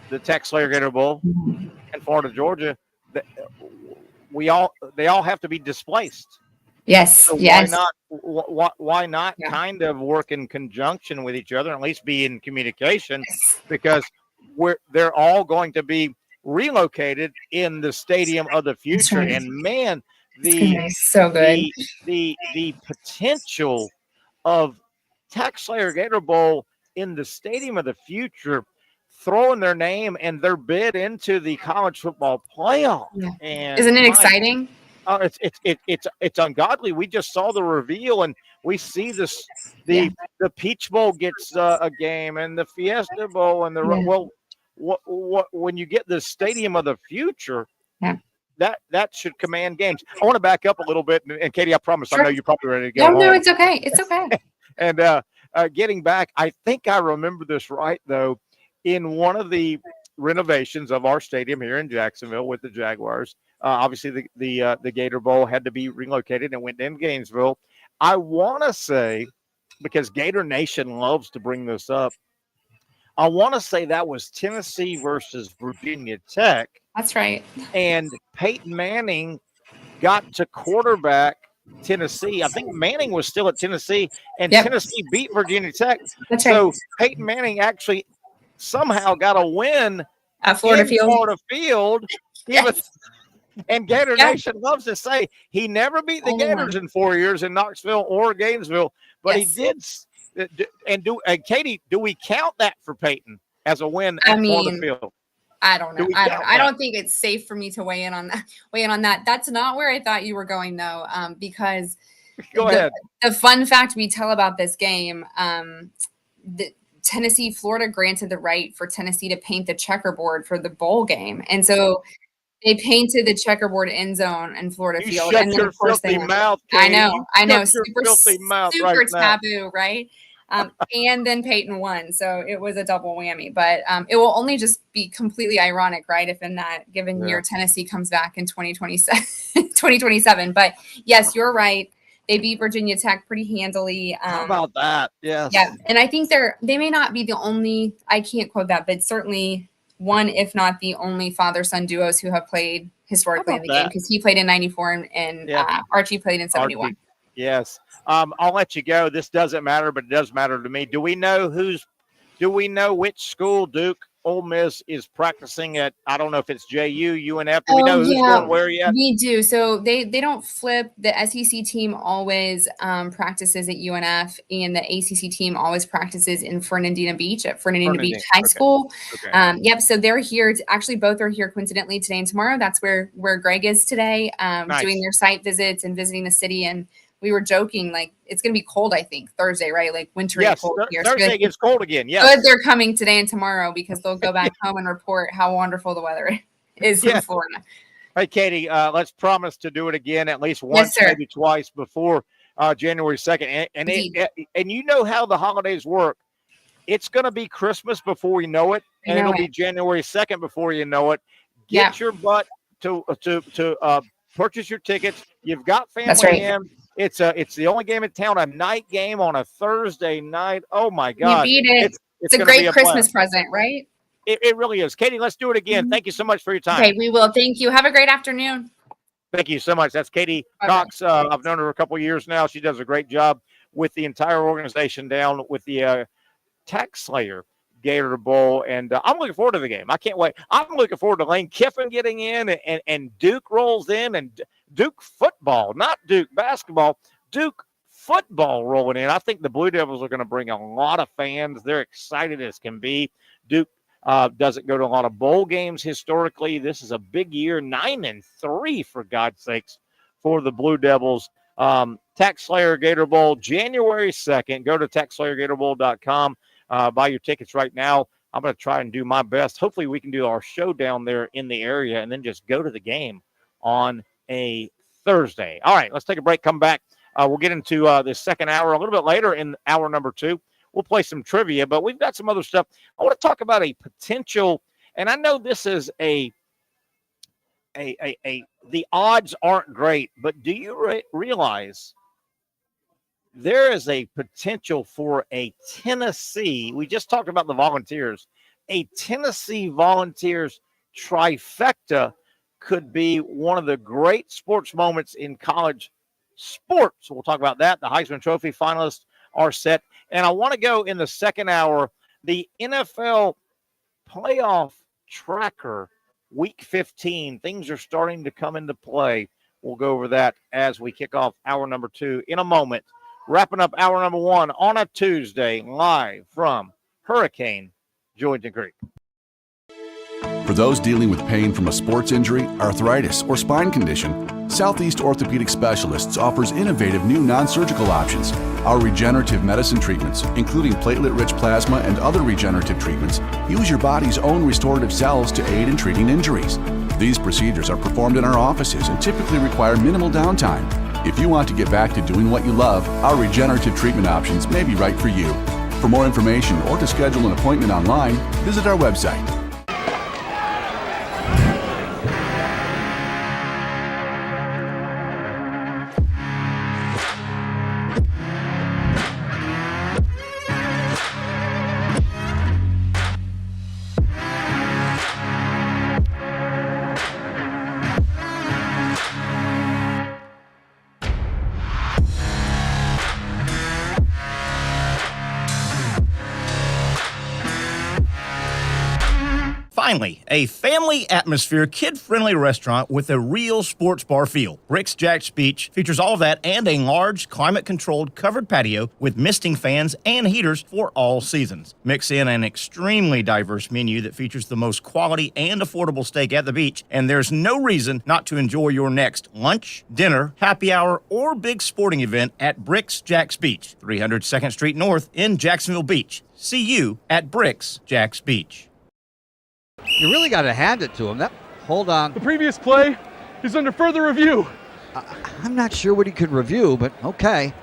the TaxSlayer Gator Bowl, and Florida Georgia, they all have to be displaced. Yes. So yes. why not kind of work in conjunction with each other, and at least be in communication, because they're all going to be relocated in the stadium of the future. Right. And man, so good. The potential of TaxSlayer Gator Bowl in the stadium of the future, throwing their name and their bid into the college football playoff. Yeah. And isn't it exciting? Oh, it's ungodly. We just saw the reveal, and we see this. The Peach Bowl gets a game, and the Fiesta Bowl, and what when you get the stadium of the future, that should command games. I want to back up a little bit, and Katie, I promise, I know you're probably ready to go. No, it's okay. It's okay. And getting back, I think I remember this right though. In one of the renovations of our stadium here in Jacksonville with the Jaguars. Obviously, the Gator Bowl had to be relocated and went in Gainesville. I want to say, because Gator Nation loves to bring this up, I want to say that was Tennessee versus Virginia Tech. That's right. And Peyton Manning got to quarterback Tennessee. I think Manning was still at Tennessee, and Tennessee beat Virginia Tech. That's so right. Peyton Manning actually somehow got a win at Florida Field. And Gator Nation loves to say he never beat the Gators in 4 years in Knoxville or Gainesville, but he did. And Katie, do we count that for Peyton as a win at Florida Field? I don't know. I don't think it's safe for me to weigh in on that. That's not where I thought you were going though, because go ahead. The fun fact we tell about this game, Florida granted the right for Tennessee to paint the checkerboard for the bowl game, and so they painted the checkerboard end zone in Florida Field. Shut and then your of course filthy mouth, Katie. I know, super right taboo, right? And then Peyton won, so it was a double whammy. But it will only just be completely ironic, right, if in that given year Tennessee comes back in 2027. But yes, you're right. They beat Virginia Tech pretty handily. How about that? Yes. Yeah, and I think they may not be the only. I can't quote that, but certainly one, if not the only father-son duos who have played historically in the game, because he played in 94 and Archie played in 71. Archie. Yes. I'll let you go. This doesn't matter, but it does matter to me. Do we know which school Duke, Ole Miss is practicing at? I don't know if it's JU, UNF. Do we know who's going where yet? We do. So they don't flip. The SEC team always practices at UNF, and the ACC team always practices in Fernandina Beach at Fernandina Beach High School. Okay. So they're here. Actually, both are here coincidentally today and tomorrow. That's where Greg is today, doing their site visits and visiting the city. And we were joking, like, it's going to be cold, I think, Thursday, right? Like wintry cold here. Thursday gets cold again, yes. Good, they're coming today and tomorrow because they'll go back home and report how wonderful the weather is in Florida. Hey, Katie, let's promise to do it again at least once, maybe twice before January 2nd. And you know how the holidays work. It's going to be Christmas before we know it, and it'll be January 2nd before you know it. Get your butt to purchase your tickets. You've got family in. It's the only game in town, a night game on a Thursday night. Oh my God. You beat it. It's a great Christmas present, right? It really is. Katie, let's do it again. Thank you so much for your time. Okay, we will. Thank you. Have a great afternoon. Thank you so much. That's Katie Cox. I've known her a couple of years now. She does a great job with the entire organization down with the TaxSlayer Gator Bowl, and I'm looking forward to the game. I can't wait. I'm looking forward to Lane Kiffin getting in, and Duke rolls in, and Duke football, not Duke basketball, Duke football rolling in. I think the Blue Devils are going to bring a lot of fans. They're excited as can be. Duke doesn't go to a lot of bowl games historically. This is a big year, 9-3 for God's sakes for the Blue Devils. TaxSlayer Gator Bowl, January 2nd. Go to TaxSlayerGatorBowl.com. Buy your tickets right now. I'm going to try and do my best. Hopefully we can do our show down there in the area and then just go to the game on a Thursday. All right, let's take a break, come back. We'll get into this second hour a little bit later in hour number 2. We'll play some trivia, but we've got some other stuff. I want to talk about a potential, and I know this is a the odds aren't great, but do you realize there is a potential for a Tennessee? We just talked about the Volunteers. A Tennessee Volunteers trifecta could be one of the great sports moments in college sports. We'll talk about that. The Heisman Trophy finalists are set. And I want to go in the second hour, the NFL playoff tracker, week 15. Things are starting to come into play. We'll go over that as we kick off hour number 2 in a moment. Wrapping up hour number 1 on a Tuesday, live from Hurricane Julington Creek. For those dealing with pain from a sports injury, arthritis, or spine condition, Southeast Orthopedic Specialists offers innovative new non-surgical options. Our regenerative medicine treatments, including platelet-rich plasma and other regenerative treatments, use your body's own restorative cells to aid in treating injuries. These procedures are performed in our offices and typically require minimal downtime. If you want to get back to doing what you love, our regenerative treatment options may be right for you. For more information or to schedule an appointment online, visit our website. Finally, a family atmosphere, kid-friendly restaurant with a real sports bar feel. Rick's Jack's Beach features all of that and a large, climate-controlled covered patio with misting fans and heaters for all seasons. Mix in an extremely diverse menu that features the most quality and affordable steak at the beach, and there's no reason not to enjoy your next lunch, dinner, happy hour, or big sporting event at Rick's Jack's Beach, 300 2nd Street North in Jacksonville Beach. See you at Rick's Jack's Beach. You really got to hand it to him. Hold on. The previous play is under further review. I'm not sure what he could review, but okay.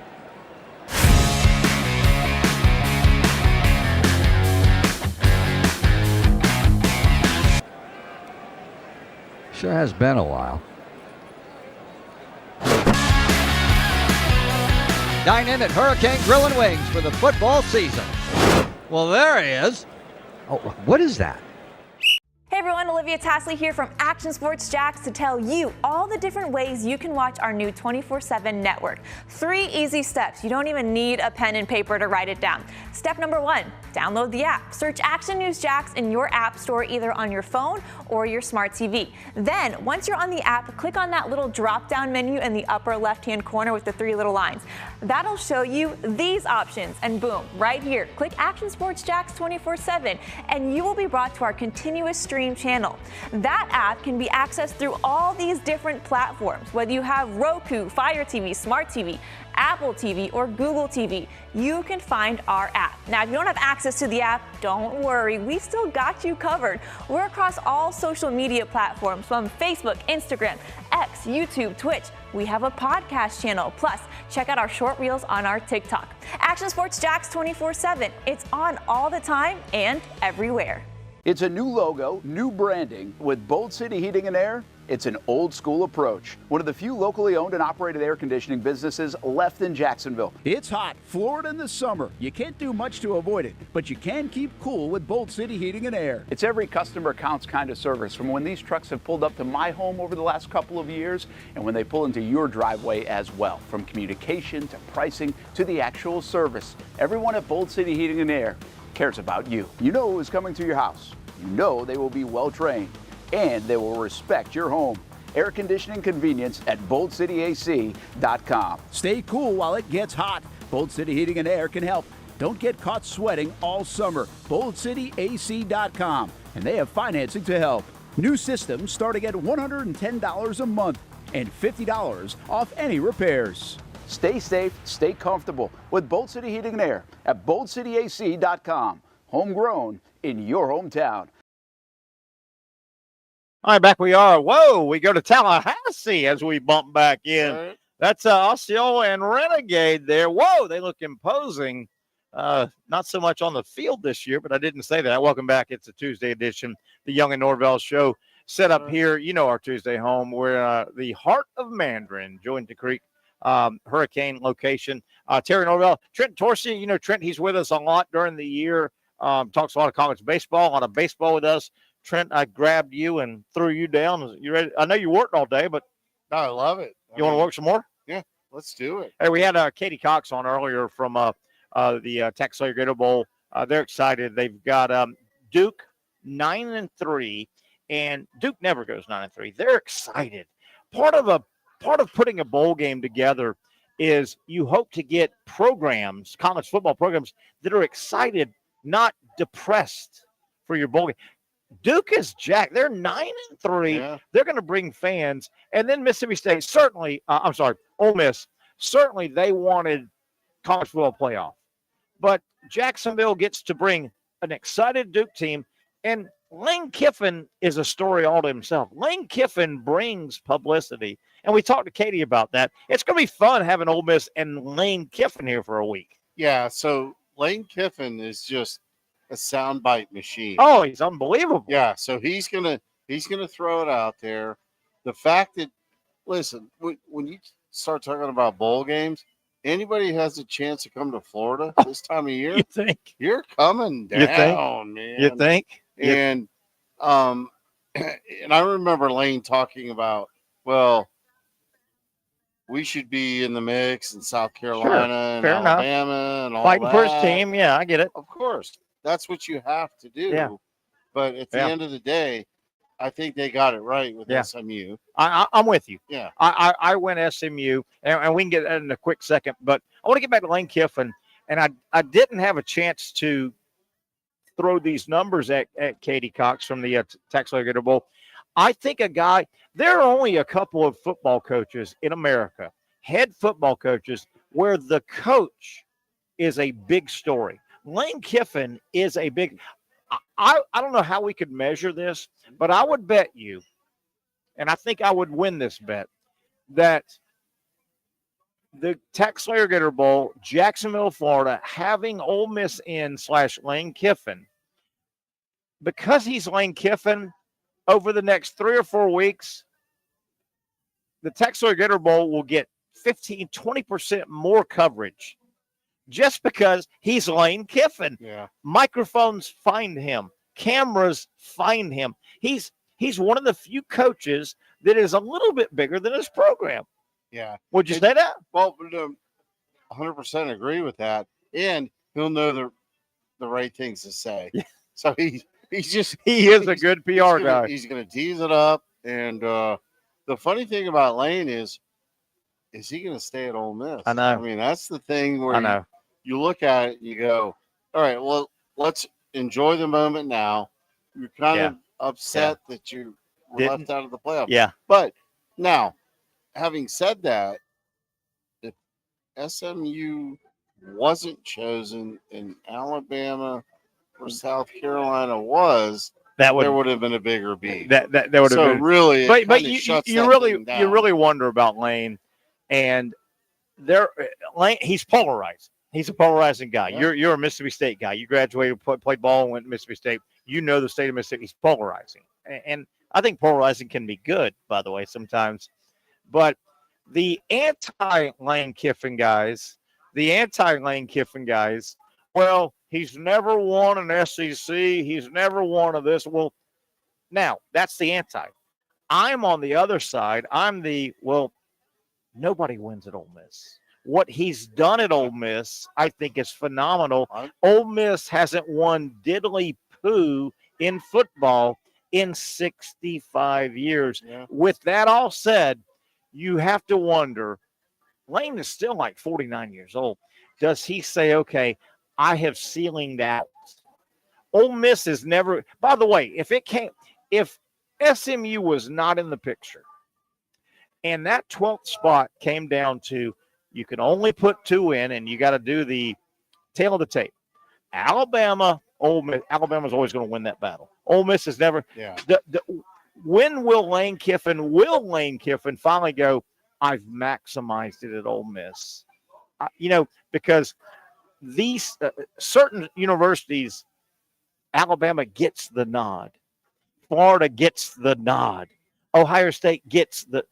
Sure has been a while. Dine in at Hurricane Grill and Wings for the football season. Well, there he is. Oh, what is that? Hey everyone, Olivia Tasley here from Action Sports Jacks to tell you all the different ways you can watch our new 24/7 network. 3 easy steps. You don't even need a pen and paper to write it down. Step number 1, download the app. Search Action News Jacks in your app store either on your phone or your smart TV. Then, once you're on the app, click on that little drop-down menu in the upper left-hand corner with the 3 little lines. That'll show you these options, and boom, right here, click Action Sports Jacks 24/7, and you will be brought to our continuous stream channel. That app can be accessed through all these different platforms, whether you have Roku, Fire TV, Smart TV, Apple TV, or Google TV. You can find our app. Now, if you don't have access to the app, don't worry, we still got you covered. We're across all social media platforms from Facebook, Instagram, X, YouTube, Twitch. We have a podcast channel. Plus, check out our short reels on our TikTok. Action Sports Jacks 24/7. It's on all the time and everywhere. It's a new logo, new branding. With Bold City Heating and Air, it's an old school approach. One of the few locally owned and operated air conditioning businesses left in Jacksonville. It's hot, Florida in the summer. You can't do much to avoid it, but you can keep cool with Bold City Heating and Air. It's every customer counts kind of service, from when these trucks have pulled up to my home over the last couple of years and when they pull into your driveway as well. From communication to pricing to the actual service, everyone at Bold City Heating and Air cares about you. You know who is coming to your house. You know they will be well trained and they will respect your home. Air conditioning convenience at boldcityac.com. Stay cool while it gets hot. Bold City Heating and Air can help. Don't get caught sweating all summer. boldcityac.com, and they have financing to help. New systems starting at $110 a month and $50 off any repairs. Stay safe, stay comfortable with Bold City Heating and Air at boldcityac.com. Homegrown in your hometown. All right, back we are. Whoa, we go to Tallahassee as we bump back in. Right. That's Osceola and Renegade there. Whoa, they look imposing. Not so much on the field this year, but I didn't say that. Welcome back. It's a Tuesday edition, the Young and Norvelle show. set up here. You know our Tuesday home. We're the heart of Mandarin, Julington Creek Hurricane location. Terry Norvelle, Trent Torsey. You know Trent. He's with us a lot during the year. Talks a lot of college baseball, a lot of baseball with us. Trent, I grabbed you and threw you down. You ready? I know you worked all day, but no, I love it. You want to work some more? Yeah, let's do it. Hey, we had Katie Cox on earlier from the Tax-Slayer Gator Bowl. They're excited. They've got Duke 9-3, and Duke never goes 9-3. They're excited. Part of putting a bowl game together is you hope to get programs, college football programs, that are excited, not depressed for your bowl game. Duke is jacked. They're 9-3. Yeah. They're going to bring fans. And then Mississippi State, certainly, Ole Miss, certainly they wanted college football playoff. But Jacksonville gets to bring an excited Duke team. And Lane Kiffin is a story all to himself. Lane Kiffin brings publicity. And we talked to Katie about that. It's going to be fun having Ole Miss and Lane Kiffin here for a week. Yeah, so Lane Kiffin is just a soundbite machine. Oh, he's unbelievable. Yeah, so he's gonna throw it out there. The fact that, listen, when you start talking about bowl games, anybody has a chance to come to Florida this time of year, You think? you're coming down, You think? man. You think? And and I remember Lane talking about, well, we should be in the mix in South Carolina and fair enough. Alabama and all Fighting that. for his team. Yeah, I get it. Of course. That's what you have to do. Yeah. But at the end of the day, I think they got it right with SMU. I'm with you. Yeah. I went SMU, and we can get that in a quick second. But I want to get back to Lane Kiffin, and I didn't have a chance to throw these numbers at Katie Cox from the Tax-Slayer Gator Bowl. I think there are only a couple of football coaches in America, head football coaches, where the coach is a big story. Lane Kiffin is a big – I don't know how we could measure this, but I would bet you, and I think I would win this bet, that the Tax-Slayer Gator Bowl, Jacksonville, Florida, having Ole Miss in / Lane Kiffin, because he's Lane Kiffin, over the next 3 or 4 weeks, the Tax-Slayer Gator Bowl will get 15-20% more coverage just because he's Lane Kiffin. Yeah. Microphones find him. Cameras find him. He's one of the few coaches that is a little bit bigger than his program. Yeah. Would you say that? Well, 100% agree with that. And he'll know the right things to say. Yeah. So he is a good PR guy. He's going to tease it up. And the funny thing about Lane is he going to stay at Ole Miss? I know. I mean, that's the thing where you look at it, you go, all right, well, let's enjoy the moment now. You're kind of upset that you were left out of the playoffs. Yeah. But now, having said that, if SMU wasn't chosen and Alabama or South Carolina was, there would have been a bigger beat. That would have been really, but you really wonder about Lane, and Lane, he's polarized. He's a polarizing guy. Yeah. You're a Mississippi State guy. You graduated, played ball, and went to Mississippi State. You know the state of Mississippi. He's polarizing, and I think polarizing can be good, by the way, sometimes. But the anti-Lane Kiffin guys, well, he's never won an SEC. He's never won of this. Well, now that's the anti. I'm on the other side. Nobody wins at Ole Miss. What he's done at Ole Miss, I think, is phenomenal. Ole Miss hasn't won diddly poo in football in 65 years. Yeah. With that all said, you have to wonder, Lane is still like 49 years old. Does he say, okay, I have ceilinged out? Ole Miss is never, by the way, if SMU was not in the picture and that 12th spot came down to you can only put 2 in and you got to do the tail of the tape. Alabama, Ole Miss, Alabama's always going to win that battle. Ole Miss is never. Yeah. When will Lane Kiffin finally go, I've maximized it at Ole Miss? Because these certain universities, Alabama gets the nod. Florida gets the nod. Ohio State gets the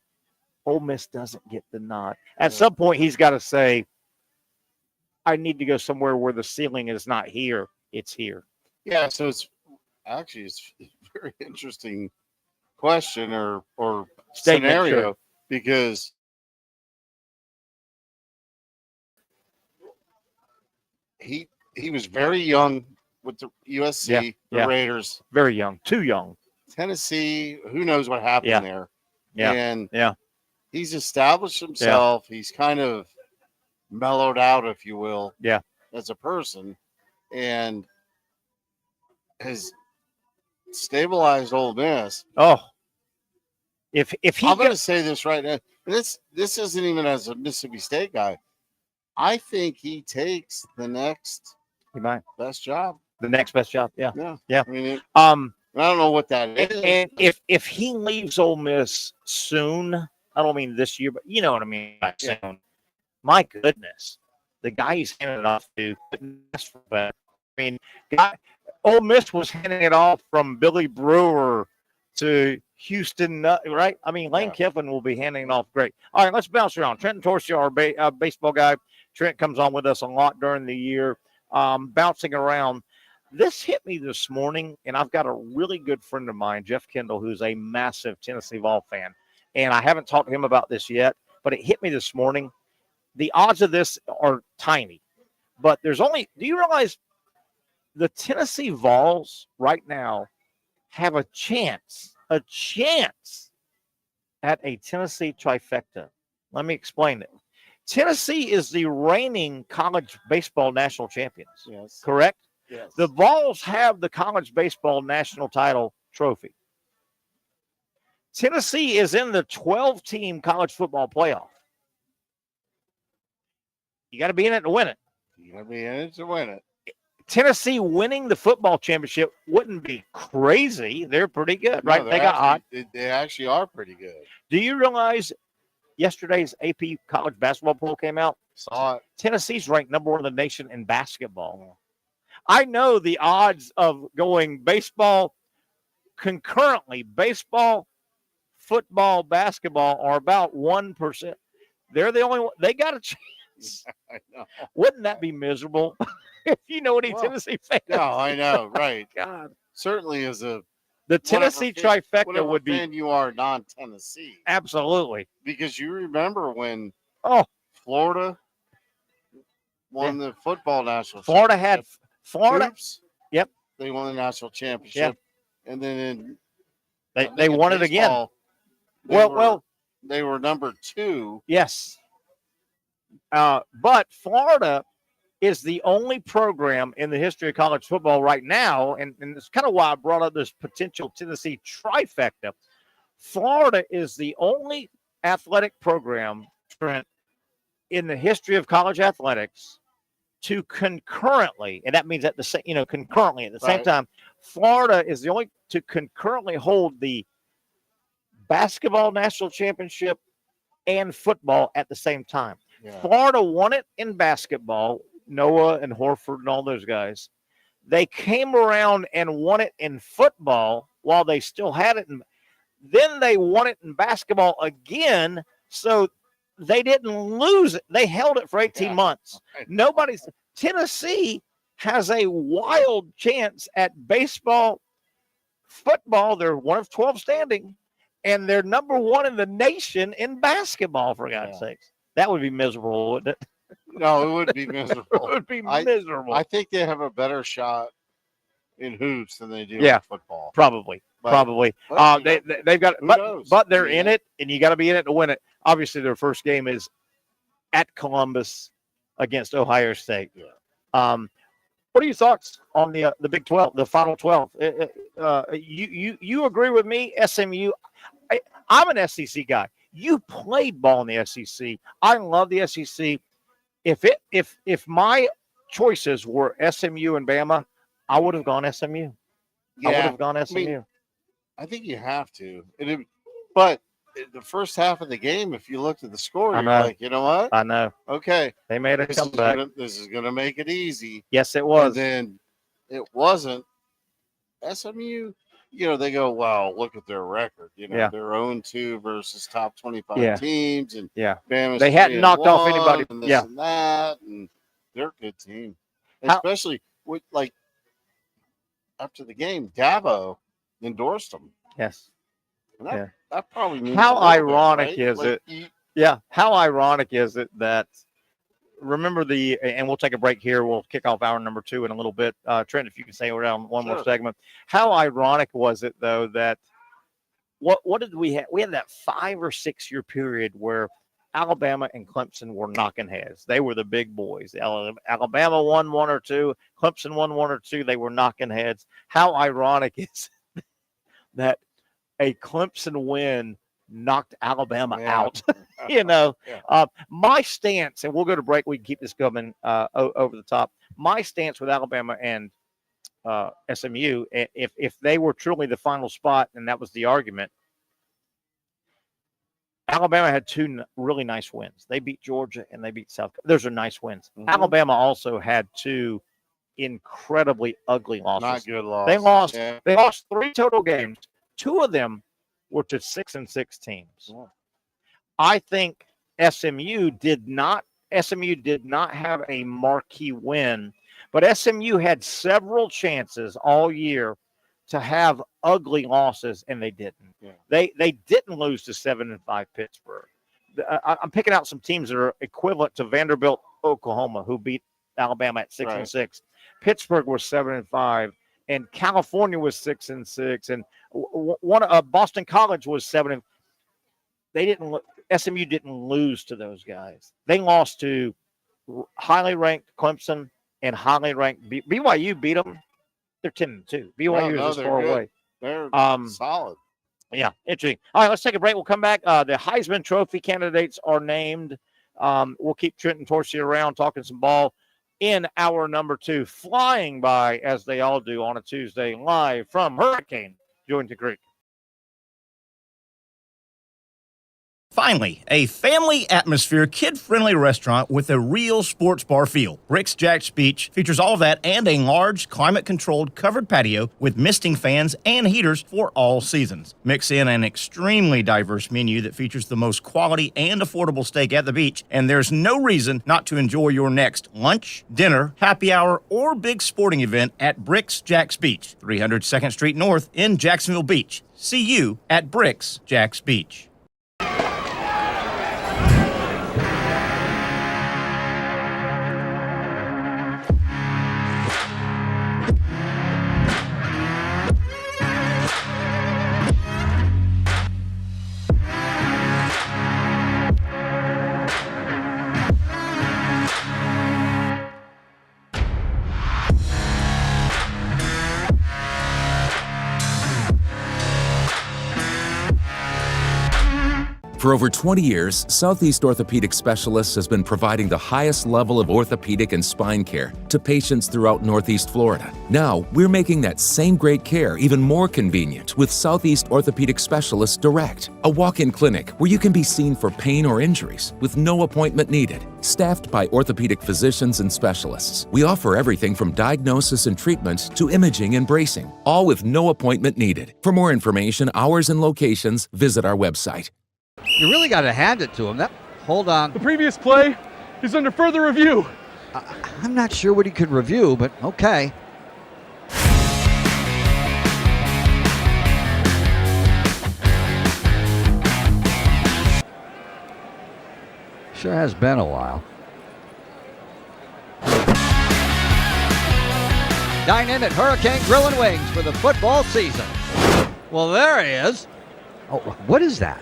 Ole Miss doesn't get the nod. At some point, he's got to say, I need to go somewhere where the ceiling is not here. It's here. Yeah, so it's a very interesting question or Statement, scenario sure. because he was very young with the USC, the Raiders. Very young, too young. Tennessee, who knows what happened there. Yeah. And yeah. He's established himself. He's kind of mellowed out, if you will, as a person, and has stabilized Ole Miss. Oh, if he, I'm going to say this right now. This isn't even as a Mississippi State guy. I think he takes the next best job. The next best job. Yeah. I mean, I don't know what that is. And if he leaves Ole Miss soon, I don't mean this year, but you know what I mean by soon. My goodness, the guy he's handing it off to couldn't ask for better. I mean, Ole Miss was handing it off from Billy Brewer to Houston, right? I mean, Lane Kiffin will be handing it off great. All right, let's bounce around. Trenton Torsia, our baseball guy. Trent comes on with us a lot during the year, bouncing around. This hit me this morning, and I've got a really good friend of mine, Jeff Kendall, who's a massive Tennessee Vol fan. And I haven't talked to him about this yet, but it hit me this morning. The odds of this are tiny, but do you realize the Tennessee Vols right now have a chance at a Tennessee trifecta? Let me explain it. Tennessee is the reigning college baseball national champions. Yes. Correct? Yes. The Vols have the college baseball national title trophy. Tennessee is in the 12-team college football playoff. You got to be in it to win it. You got to be in it to win it. Tennessee winning the football championship wouldn't be crazy. They're pretty good, right? They got hot. They actually are pretty good. Do you realize yesterday's AP college basketball poll came out? Saw it. Tennessee's ranked number 1 in the nation in basketball. I know the odds of going baseball concurrently, baseball, football, basketball are about 1%. They're the only one. They got a chance. I know. Wouldn't that be miserable? If you know any Tennessee fans. No, I know, right. God. Certainly as the Tennessee trifecta would be. Fan you are non-Tennessee. Absolutely. Because you remember when Florida won the football national Florida championship. Florida. Hoops, Yep. They won the national championship. Yeah. And then they won it again. They were number 2. Yes. But Florida is the only program in the history of college football right now, and it's kind of why I brought up this potential Tennessee trifecta. Florida is the only athletic program, Trent, in the history of college athletics to concurrently, and that means at the same, concurrently at the same time, Florida is the only to concurrently hold the basketball national championship and football at the same time. Yeah. Florida won it in basketball, Noah and Horford and all those guys. They came around and won it in football while they still had it. Then they won it in basketball again, so they didn't lose it. They held it for 18 months. Tennessee has a wild chance at baseball, football. They're 1 of 12 standing, and they're number 1 in the nation in basketball, for God's sakes. That would be miserable, wouldn't it? No, it would be miserable. It would be miserable. I think they have a better shot in hoops than they do in football. Probably. They've got, but they're in it, and you got to be in it to win it. Obviously, their first game is at Columbus against Ohio State. Yeah. What are your thoughts on the Big 12, the Final 12? You agree with me, SMU? I'm an SEC guy. You played ball in the SEC. I love the SEC. If my choices were SMU and Bama, I would have gone SMU. Yeah, I would have gone SMU. I think you have to. But the first half of the game, if you looked at the score, you're like, you know what? I know. Okay. They made a comeback. This is going to make it easy. Yes, it was. And then it wasn't. SMU, they go, well, look at their record. They're 0-2 versus top 25 teams, and Bama's they hadn't knocked off anybody. And this and that, and they're a good team, especially with after the game, Dabo endorsed them. Yes, and that probably means how ironic bit, right? is it? How ironic is it that? Remember and we'll take a break here. We'll kick off hour number 2 in a little bit. Trent, if you can stay around one more segment. How ironic was it, though, that what did we have? We had that 5 or 6 year period where Alabama and Clemson were knocking heads. They were the big boys. Alabama won 1 or 2. Clemson won 1 or 2. They were knocking heads. How ironic is it that a Clemson win knocked Alabama out? My stance, and we'll go to break. We can keep this coming over the top. My stance with Alabama and SMU, if they were truly the final spot, and that was the argument, Alabama had 2 really nice wins. They beat Georgia and they beat South Carolina. Those are nice wins. Mm-hmm. Alabama also had 2 incredibly ugly losses. Not good losses. They lost 3 total games. 2 of them were to 6-6 teams. Yeah. I think SMU did not have a marquee win, but SMU had several chances all year to have ugly losses, and they didn't. Yeah. They didn't lose to 7-5 Pittsburgh. I'm picking out some teams that are equivalent to Vanderbilt, Oklahoma, who beat Alabama at 6-6. Pittsburgh was 7-5, and California was 6-6, and Boston College was 7. SMU didn't lose to those guys. They lost to highly ranked Clemson and highly ranked BYU. Beat them. They're 10-2. BYU is far away. They're solid. Yeah, interesting. All right, let's take a break. We'll come back. The Heisman Trophy candidates are named. We'll keep Trenton Torsey around talking some ball in hour number 2, flying by as they all do on a Tuesday, live from Hurricane Julington Creek. Finally, a family atmosphere, kid-friendly restaurant with a real sports bar feel. Rick's Jack's Beach features all that and a large, climate-controlled covered patio with misting fans and heaters for all seasons. Mix in an extremely diverse menu that features the most quality and affordable steak at the beach, and there's no reason not to enjoy your next lunch, dinner, happy hour, or big sporting event at Rick's Jack's Beach, 300 2nd Street North in Jacksonville Beach. See you at Rick's Jack's Beach. For over 20 years, Southeast Orthopedic Specialists has been providing the highest level of orthopedic and spine care to patients throughout Northeast Florida. Now, we're making that same great care even more convenient with Southeast Orthopedic Specialists Direct, a walk-in clinic where you can be seen for pain or injuries with no appointment needed. Staffed by orthopedic physicians and specialists, we offer everything from diagnosis and treatment to imaging and bracing, all with no appointment needed. For more information, hours, and locations, visit our website. You really got to hand it to him. Hold on. The previous play is under further review. I'm not sure what he could review, but okay. Sure has been a while. Dine in at Hurricane Grill and Wings for the football season. Well, there he is. Oh, what is that?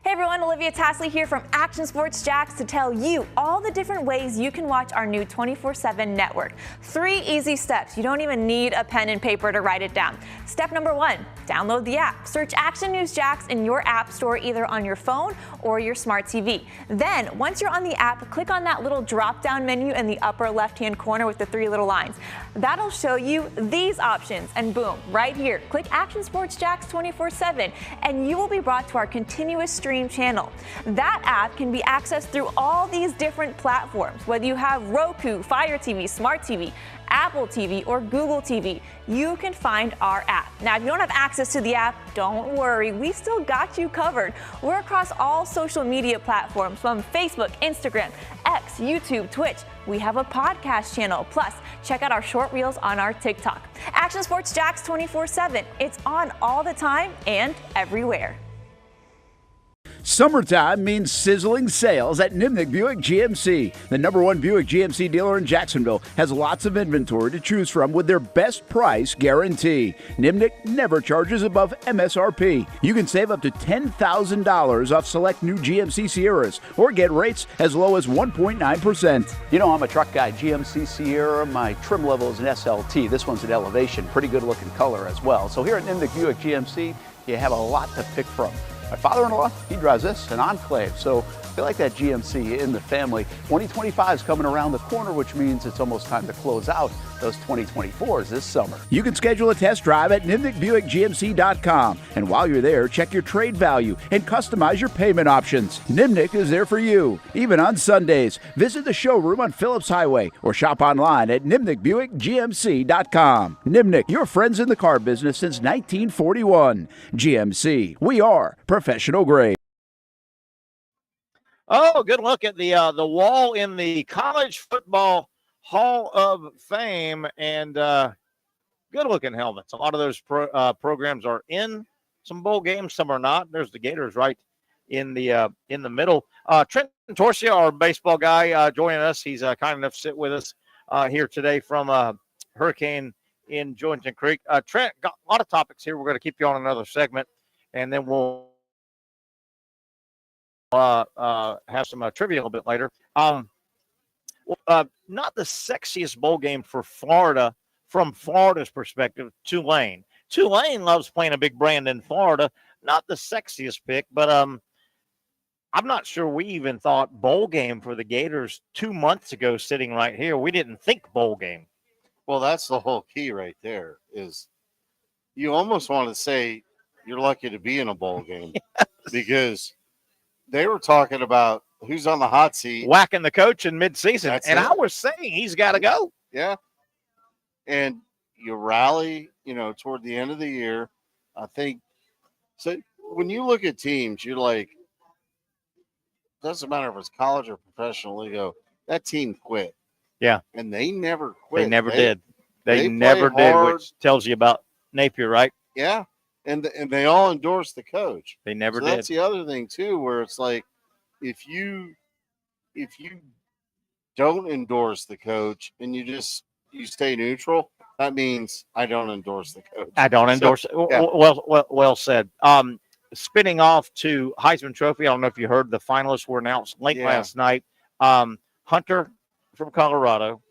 Hey everyone, Olivia Tasley here from Action Sports Jacks to tell you all the different ways you can watch our new 24/7 network. 3 easy steps. You don't even need a pen and paper to write it down. Step number 1, download the app. Search Action News Jacks in your app store either on your phone or your smart TV. Then, once you're on the app, click on that little drop-down menu in the upper left-hand corner with the 3 little lines. That'll show you these options, and boom, right here, click Action Sports Jacks 24/7, and you will be brought to our continuous stream stream channel. That app can be accessed through all these different platforms, whether you have Roku, Fire TV, Smart TV, Apple TV, or Google TV. You can find our app. Now, if you don't have access to the app, don't worry. We still got you covered. We're across all social media platforms from Facebook, Instagram, X, YouTube, Twitch. We have a podcast channel. Plus, check out our short reels on our TikTok. Action Sports Jax 24/7. It's on all the time and everywhere. Summertime means sizzling sales at Nimnick Buick GMC. The #1 Buick GMC dealer in Jacksonville has lots of inventory to choose from with their best price guarantee. Nimnick never charges above MSRP. You can save up to $10,000 off select new GMC Sierras or get rates as low as 1.9%. You know, I'm a truck guy. GMC Sierra, my trim level is an SLT. This one's an Elevation. Pretty good looking color as well. So here at Nimnick Buick GMC, you have a lot to pick from. My father-in-law, he drives this, an Enclave, so I like that GMC in the family. 2025 is coming around the corner, which means it's almost time to close out those 2024s this summer. You can schedule a test drive at NimnickBuickGMC.com. And while you're there, check your trade value and customize your payment options. Nimnick is there for you, even on Sundays. Visit the showroom on Phillips Highway or shop online at NimnickBuickGMC.com. Nimnick, your friends in the car business since 1941. GMC, we are professional grade. Oh, good look at the wall in the College Football Hall of Fame, and good-looking helmets. A lot of those programs are in some bowl games, some are not. There's the Gators right in the middle. Trent Torsia, our baseball guy, joining us. He's kind enough to sit with us here today from Hurricane in Julington Creek. Trent, got a lot of topics here. We're going to keep you on another segment, and then we'll have some trivia a little bit later. Not the sexiest bowl game for Florida from Florida's perspective, Tulane. Tulane loves playing a big brand in Florida. Not the sexiest pick, but I'm not sure we even thought bowl game for the Gators 2 months ago sitting right here. We didn't think bowl game. Well, that's the whole key right there is you almost want to say you're lucky to be in a bowl game because they were talking about who's on the hot seat. Whacking the coach in midseason. I was saying he's got to go. Yeah. And you rally, toward the end of the year. I think so. When you look at teams, you're like, doesn't matter if it's college or professional, you go, that team quit. Yeah. And they never quit. They never did. They never did, which tells you about Napier, right? Yeah. And they all endorsed the coach. They never did. That's the other thing too, where it's like, if you don't endorse the coach and you stay neutral, that means I don't endorse the coach. I don't endorse it. Yeah. Well said. Spinning off to Heisman Trophy. I don't know if you heard the finalists were announced late last night. Hunter from Colorado,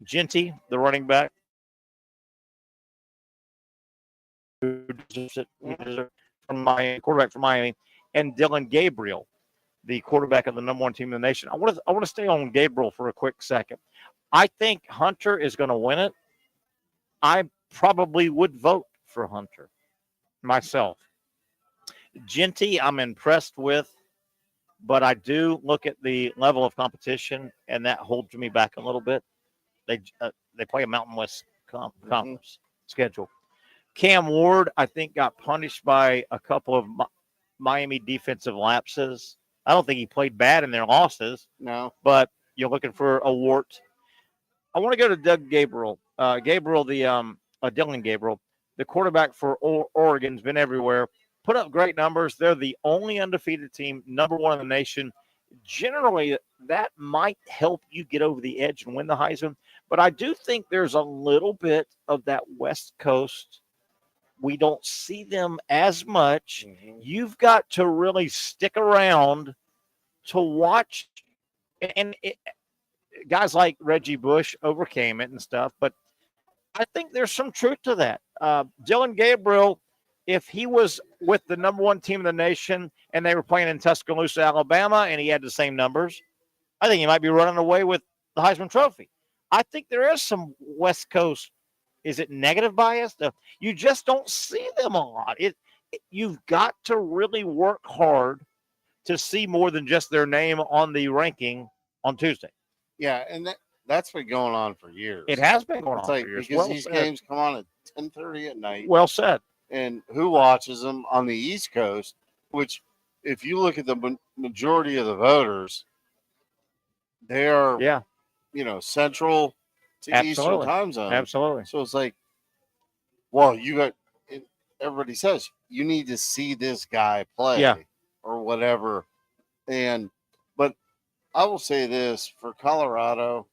Genty, the running back, from Miami, quarterback from Miami, and Dylan Gabriel, the quarterback of the #1 team in the nation. I want to stay on Gabriel for a quick second. I think Hunter is going to win it. I probably would vote for Hunter myself. Genty, I'm impressed with, but I do look at the level of competition, and that holds me back a little bit. They play a Mountain West conference schedule. Cam Ward, I think, got punished by a couple of Miami defensive lapses. I don't think he played bad in their losses. No. But you're looking for a wart. I want to go to Doug Gabriel. Dylan Gabriel, the quarterback for Oregon's been everywhere. Put up great numbers. They're the only undefeated team, #1 in the nation. Generally, that might help you get over the edge and win the Heisman. But I do think there's a little bit of that West Coast. We don't see them as much. Mm-hmm. You've got to really stick around to watch. And guys like Reggie Bush overcame it and stuff. But I think there's some truth to that. Dylan Gabriel, if he was with the #1 team in the nation and they were playing in Tuscaloosa, Alabama, and he had the same numbers, I think he might be running away with the Heisman Trophy. I think there is some West Coast. Is it negative bias? You just don't see them a lot. you've got to really work hard to see more than just their name on the ranking on Tuesday. Yeah, and that's been going on for years. It has been going it's on like, for years. Because these games come on at 10:30 at night. Well said. And who watches them on the East Coast, which if you look at the majority of the voters, they are, central to Eastern time zone. Absolutely. So it's like, well, everybody says you need to see this guy play or whatever. But I will say this for Colorado,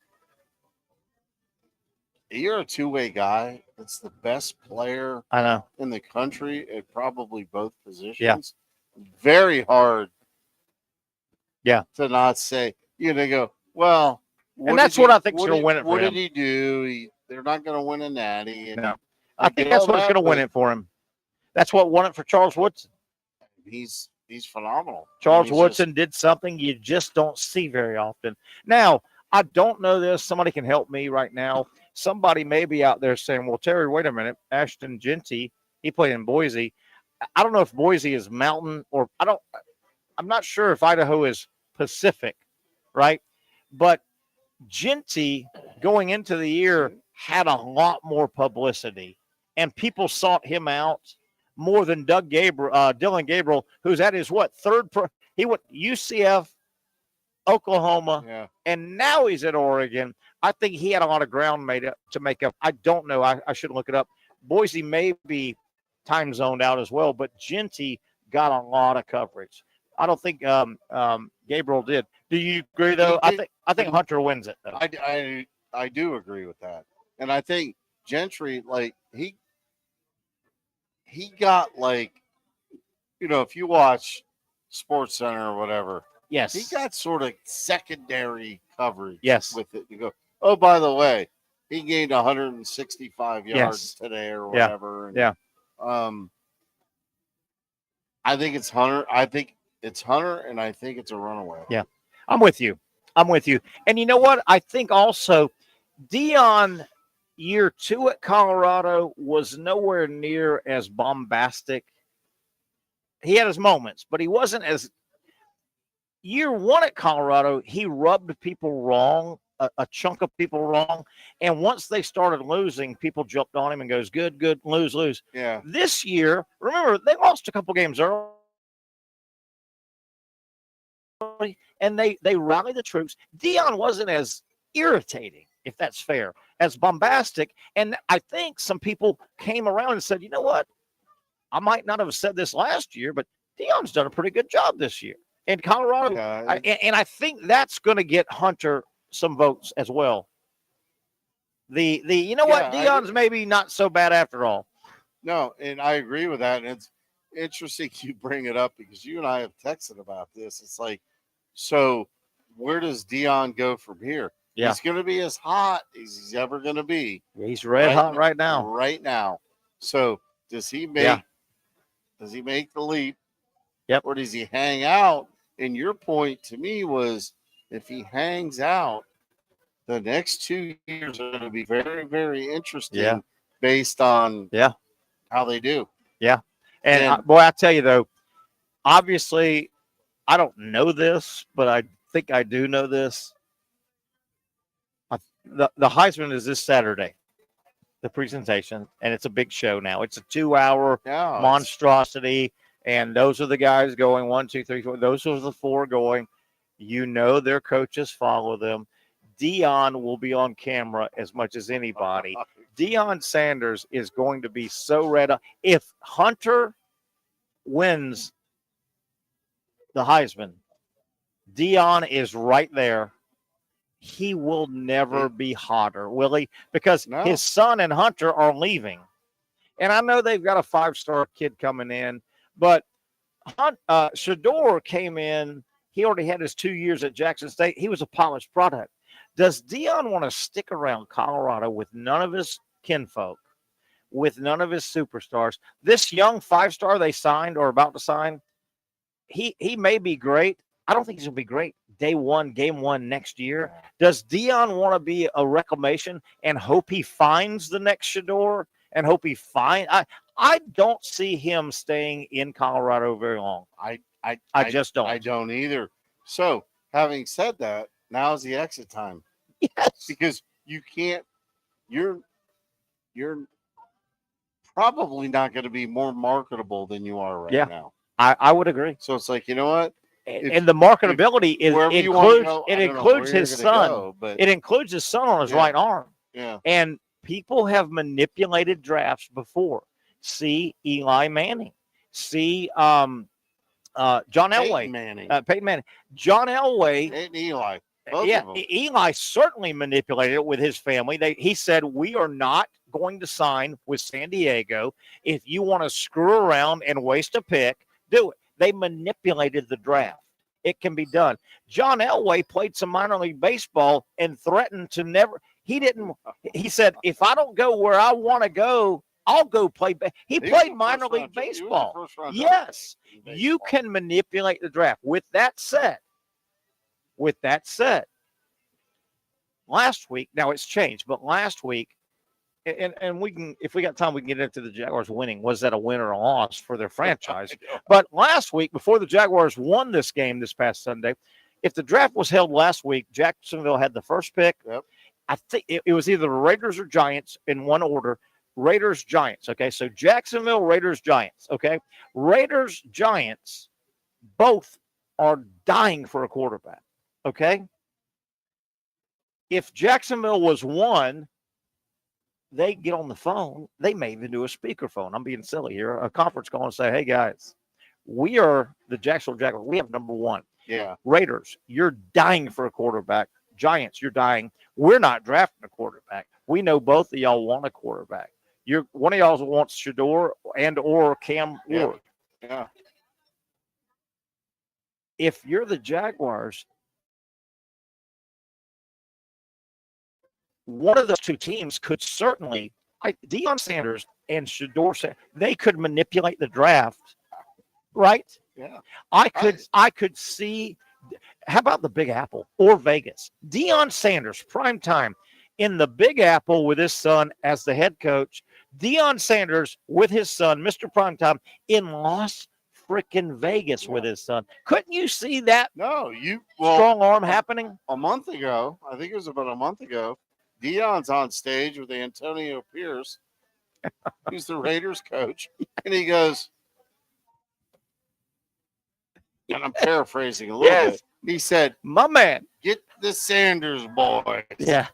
you're a two-way guy. That's the best player in the country at probably both positions. Yeah. Very hard to not say, they go, well, and that's what I think is going to win it for him. What did he do? They're not going to win a natty. No. I think that's what's going to win it for him. That's what won it for Charles Woodson. He's phenomenal. Charles Woodson did something you just don't see very often. Now, I don't know this. Somebody can help me right now. Somebody may be out there saying, well, Terry, wait a minute. Ashton Genty, he played in Boise. I don't know if Boise is mountain or I'm not sure if Idaho is Pacific, right? But Genty going into the year had a lot more publicity, and people sought him out more than Dylan Gabriel, who's at his third he went UCF, Oklahoma, and now he's at Oregon. I think he had a lot of ground to make up. I don't know. I should look it up. Boise may be time zoned out as well, but Genty got a lot of coverage. I don't think Gabriel did. Do you agree though? I think Hunter wins it though. I do agree with that, and I think Gentry, like he got if you watch Sports Center or whatever, yes, he got sort of secondary coverage. Yes, with it. You go, oh, by the way, he gained 165 yards today or whatever. Yeah. I think it's Hunter. I think it's Hunter, and I think it's a runaway. Yeah, I'm with you. And you know what? I think also Deion year 2 at Colorado was nowhere near as bombastic. He had his moments, but he wasn't as year 1 at Colorado. He rubbed people wrong, a chunk of people wrong. And once they started losing, people jumped on him and goes, good, lose. Yeah. This year, remember, they lost a couple games early. And they rallied the troops. Deion wasn't as irritating, if that's fair, as bombastic. And I think some people came around and said, you know what? I might not have said this last year, but Deion's done a pretty good job this year in Colorado. And I think that's going to get Hunter some votes as well. You know what? Deion's maybe not so bad after all. No, and I agree with that. And it's interesting you bring it up because you and I have texted about this. It's like, so where does Deion go from here? Yeah. He's going to be as hot as he's ever going to be. He's red hot right now. Right now. So does he make the leap? Yep. Or does he hang out? And your point to me was if he hangs out, the next 2 years are going to be very, very interesting based on how they do. Yeah. And boy, I tell you though, obviously I don't know this, but I think I do know this. The Heisman is this Saturday, the presentation, and it's a big show now. It's a 2-hour monstrosity, and those are the guys going 1, 2, 3, 4. Those are the 4 going. You know their coaches follow them. Deion will be on camera as much as anybody. Deion Sanders is going to be so red up. If Hunter wins the Heisman, Deion is right there. He will never be hotter, will he? Because his son and Hunter are leaving. And I know they've got a 5-star kid coming in, but Shador came in. He already had his 2 years at Jackson State. He was a polished product. Does Deion want to stick around Colorado with none of his kinfolk, with none of his superstars? This young 5-star they signed or about to sign, he may be great. I don't think he's going to be great day 1, game 1 next year. Does Deion want to be a reclamation and hope he finds the next Shador and hope he finds? I don't see him staying in Colorado very long. I just don't. I don't either. So, having said that, now's the exit time. Yes. Because you can't. You're probably not going to be more marketable than you are right now. I would agree. So it's like, you know what? And the marketability includes his son. It includes his son on his right arm. Yeah. And people have manipulated drafts before. See Eli Manning. See John Elway. Peyton Manning. John Elway. And Eli. Eli certainly manipulated it with his family. He said, we are not going to sign with San Diego. If you want to screw around and waste a pick, do it. They manipulated the draft. It can be done. John Elway played some minor league baseball and threatened to never. He said, if I don't go where I want to go, I'll go play. He played minor league baseball. Yes, you can manipulate the draft. With that said, last week, now it's changed, but last week, and we can, if we got time, we can get into the Jaguars winning. Was that a win or a loss for their franchise? But last week, before the Jaguars won this game this past Sunday, if the draft was held last week, Jacksonville had the first pick. Yep. I think it was either the Raiders or Giants in one order. Raiders, Giants. Okay, so Jacksonville, Raiders, Giants. Okay, Raiders, Giants, both are dying for a quarterback. Okay. If Jacksonville was one, they get on the phone. They may even do a speakerphone. I'm being silly here. A conference call and say, hey, guys, we are the Jacksonville Jaguars. We have number one. Yeah. Raiders, you're dying for a quarterback. Giants, you're dying. We're not drafting a quarterback. We know both of y'all want a quarterback. One of y'all wants Shador and or Cam Ward. Yeah. If you're the Jaguars, one of those two teams could certainly, Deion Sanders and Shador, they could manipulate the draft, right? Yeah. I could see. How about the Big Apple or Vegas? Deion Sanders, prime time in the Big Apple with his son as the head coach. Deion Sanders with his son, Mr. Primetime, in Las freaking Vegas with his son. Couldn't you see that? No, strong arm happening a month ago. I think it was about a month ago. Deion's on stage with Antonio Pierce, who's the Raiders coach, and he goes, and I'm paraphrasing a little bit. He said, "My man, get the Sanders boys." Yeah.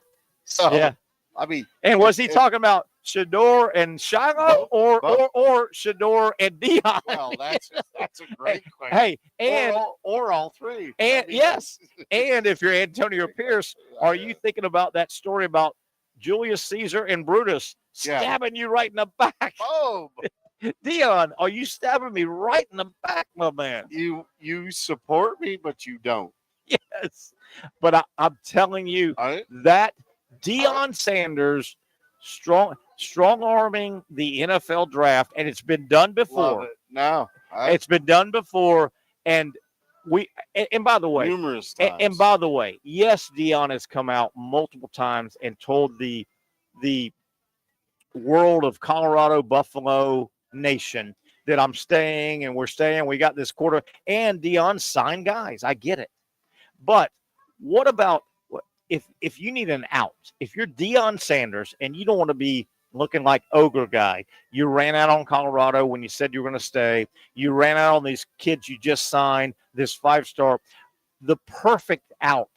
So yeah. I mean, and was he talking about Shador and Shiloh or Shador and Deion? Well, that's a great question. Hey, and or all three. And yes, and if you're Antonio Pierce, are you thinking about that story about Julius Caesar and Brutus stabbing you right in the back? Oh, Deion, are you stabbing me right in the back, my man? You support me, but you don't. Yes, but I'm telling you that Deion Sanders strong arming the NFL draft, and it's been done before. It's been done before, and by the way, numerous times. And by the way, yes, Deion has come out multiple times and told the world of Colorado, Buffalo Nation that I'm staying and we're staying. We got this quarter, and Deion signed guys. I get it, but what about if you need an out? If you're Deion Sanders and you don't want to be looking like ogre guy, you ran out on Colorado when you said you were going to stay. You ran out on these kids you just signed, this 5-star. The perfect out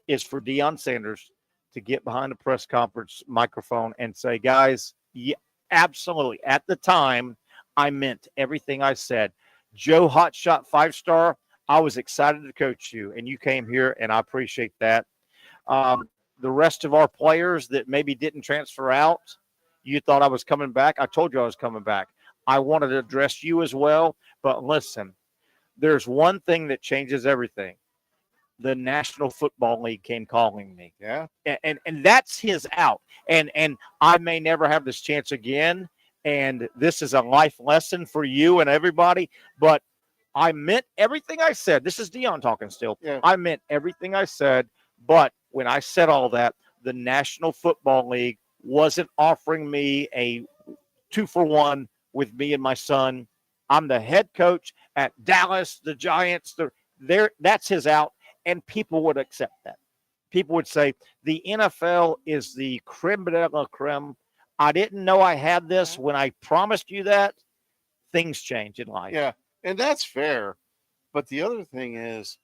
is for Deion Sanders to get behind the press conference microphone and say, guys, yeah, absolutely. At the time, I meant everything I said. Joe Hotshot 5-star, I was excited to coach you, and you came here, and I appreciate that. The rest of our players that maybe didn't transfer out, you thought I was coming back. I told you I was coming back. I wanted to address you as well. But listen, there's one thing that changes everything. The National Football League came calling me. Yeah. And that's his out. And I may never have this chance again. And this is a life lesson for you and everybody. But I meant everything I said. This is Deion talking still. Yeah. I meant everything I said. But when I said all that, the National Football League wasn't offering me a 2-for-1 with me and my son. I'm the head coach at Dallas, the Giants. That's his out, and people would accept that. People would say the NFL is the creme de la creme. I didn't know I had this when I promised you that. Things change in life. Yeah, and that's fair. But the other thing is,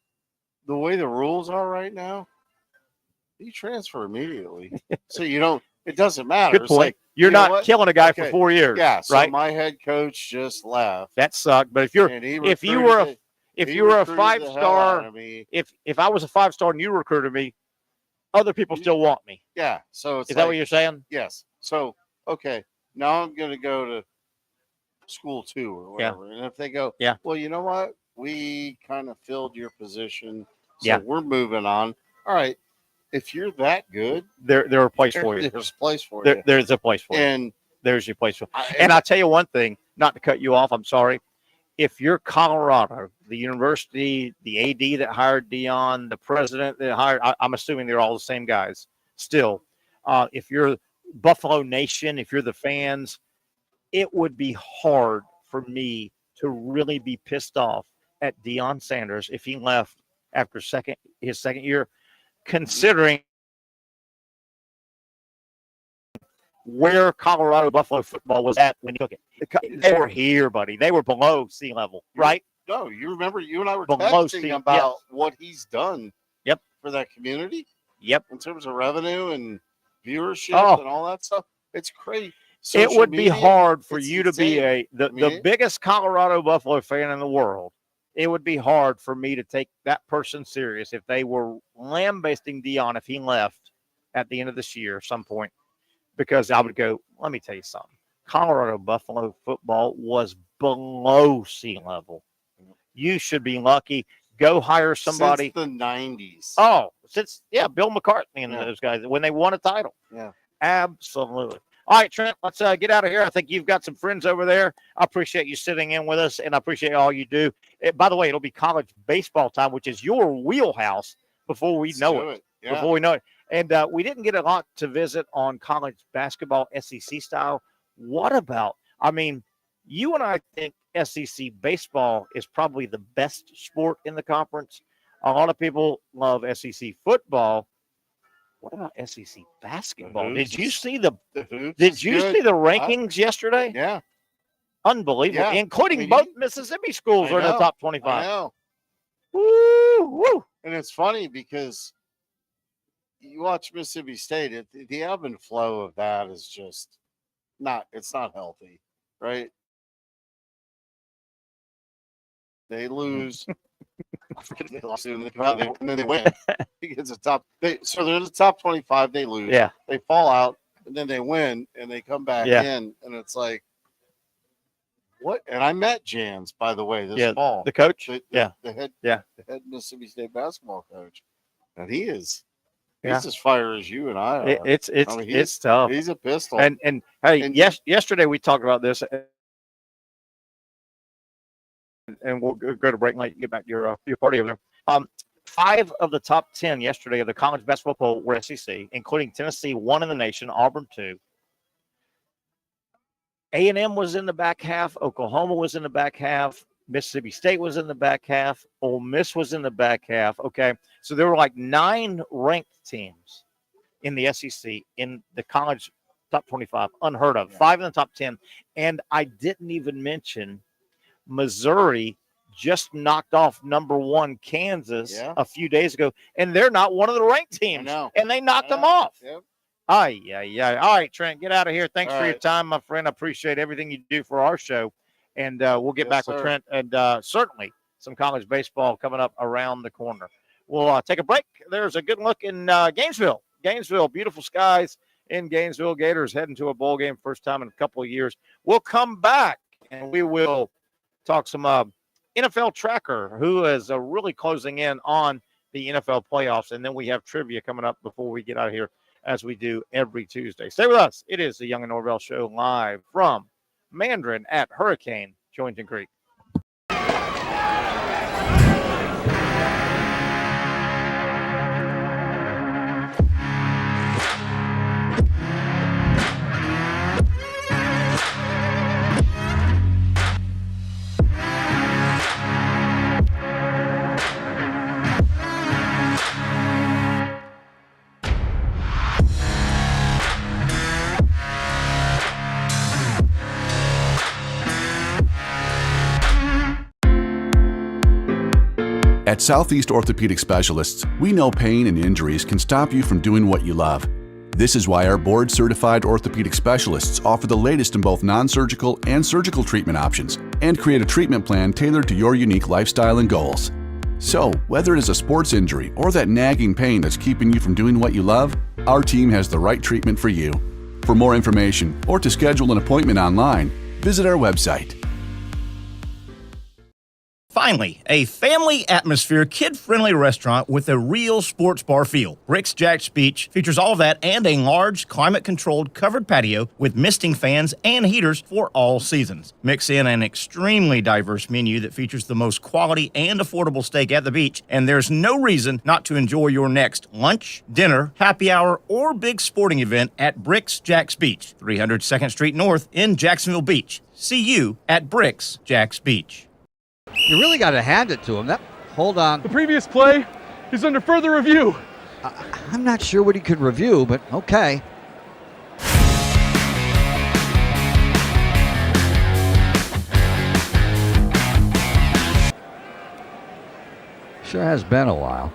the way the rules are right now, you transfer immediately. So you don't, it doesn't matter. Good point. You're not killing a guy for 4 years. Yeah, so right? my head coach just left. That sucked. But if you were a 5-star, if I was a 5-star and you recruited me, other people still want me. Yeah. So it's is that what you're saying? Yes. So okay, now I'm going to go to school 2 or whatever, and if they go, well, you know what? We kind of filled your position, so we're moving on. All right. If you're that good, there's a place for you. There's a place for you. There's a place for you. And there's your place for you. And I'll tell you one thing, not to cut you off, I'm sorry. If you're Colorado, the university, the AD that hired Dion, the president that hired, I'm assuming they're all the same guys still. If you're Buffalo Nation, if you're the fans, it would be hard for me to really be pissed off at Deion Sanders if he left after his second year, considering where Colorado Buffalo football was at when he took it. They were here, buddy. They were below sea level, right? No, you remember you and I were below texting about what he's done for that community? Yep. In terms of revenue and viewership and all that stuff. It's crazy. It would be hard for you to be the biggest Colorado Buffalo fan in the world. It would be hard for me to take that person serious if they were lambasting Dion if he left at the end of this year at some point, because I would go, let me tell you something. Colorado Buffalo football was below sea level. You should be lucky. Go hire somebody. Since the 90s. Oh, Bill McCartney and those guys when they won a title. Yeah. Absolutely. All right, Trent, let's get out of here. I think you've got some friends over there. I appreciate you sitting in with us, and I appreciate all you do. By the way, it'll be college baseball time, which is your wheelhouse before we know it. Yeah. Before we know it. And we didn't get a lot to visit on college basketball, SEC style. What about, you and I think SEC baseball is probably the best sport in the conference. A lot of people love SEC football. What about SEC basketball? Did you see the rankings yesterday? Yeah. Unbelievable. Yeah. Including both Mississippi schools are in the top 25. I know. Woo! And it's funny because you watch Mississippi State, the ebb and flow of that is just it's not healthy, right? They lose. They lost and then they win. It's so they're in the top 25. They lose. Yeah. They fall out, and then they win, and they come back in, and it's like, what? And I met Jans, by the way, this fall. The coach. The head Mississippi State basketball coach, and he's as fire as you and I are. It's tough. He's a pistol. And hey, yesterday we talked about this. And we'll go to break and let you get back to your party over there. 5 of the top 10 yesterday of the college basketball poll were SEC, including Tennessee, 1 in the nation, Auburn 2. A&M was in the back half. Oklahoma was in the back half. Mississippi State was in the back half. Ole Miss was in the back half. Okay, so there were like 9 ranked teams in the SEC in the college top 25, unheard of. 5 in the top 10, and I didn't even mention Missouri just knocked off number 1 Kansas a few days ago, and they're not one of the ranked teams, and they knocked them off. Yep. All right, Trent, get out of here. Thanks for your time, my friend. I appreciate everything you do for our show, and we'll get back with Trent, and certainly some college baseball coming up around the corner. We'll take a break. There's a good look in Gainesville. Beautiful skies in Gainesville. Gators heading to a bowl game first time in a couple of years. We'll come back, and we will talk some NFL tracker who is really closing in on the NFL playoffs. And then we have trivia coming up before we get out of here, as we do every Tuesday. Stay with us. It is the Young and Norvelle Show live from Mandarin at Hurricane, Julington Creek. At Southeast Orthopedic Specialists, we know pain and injuries can stop you from doing what you love. This is why our board-certified orthopedic specialists offer the latest in both non-surgical and surgical treatment options and create a treatment plan tailored to your unique lifestyle and goals. So, whether it is a sports injury or that nagging pain that's keeping you from doing what you love, our team has the right treatment for you. For more information or to schedule an appointment online, visit our website. Finally, a family atmosphere, kid-friendly restaurant with a real sports bar feel. Rick's Jack's Beach features all that and a large, climate-controlled covered patio with misting fans and heaters for all seasons. Mix in an extremely diverse menu that features the most quality and affordable steak at the beach, and there's no reason not to enjoy your next lunch, dinner, happy hour, or big sporting event at Rick's Jack's Beach, 300 2nd Street North in Jacksonville Beach. See you at Rick's Jack's Beach. You really got to hand it to him. Hold on. The previous play is under further review. I'm not sure what he could review, but okay. Sure has been a while.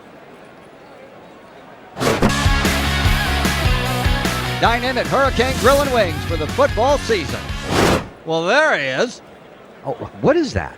Dine in at Hurricane Grill and Wings for the football season. Well, there he is. Oh, what is that?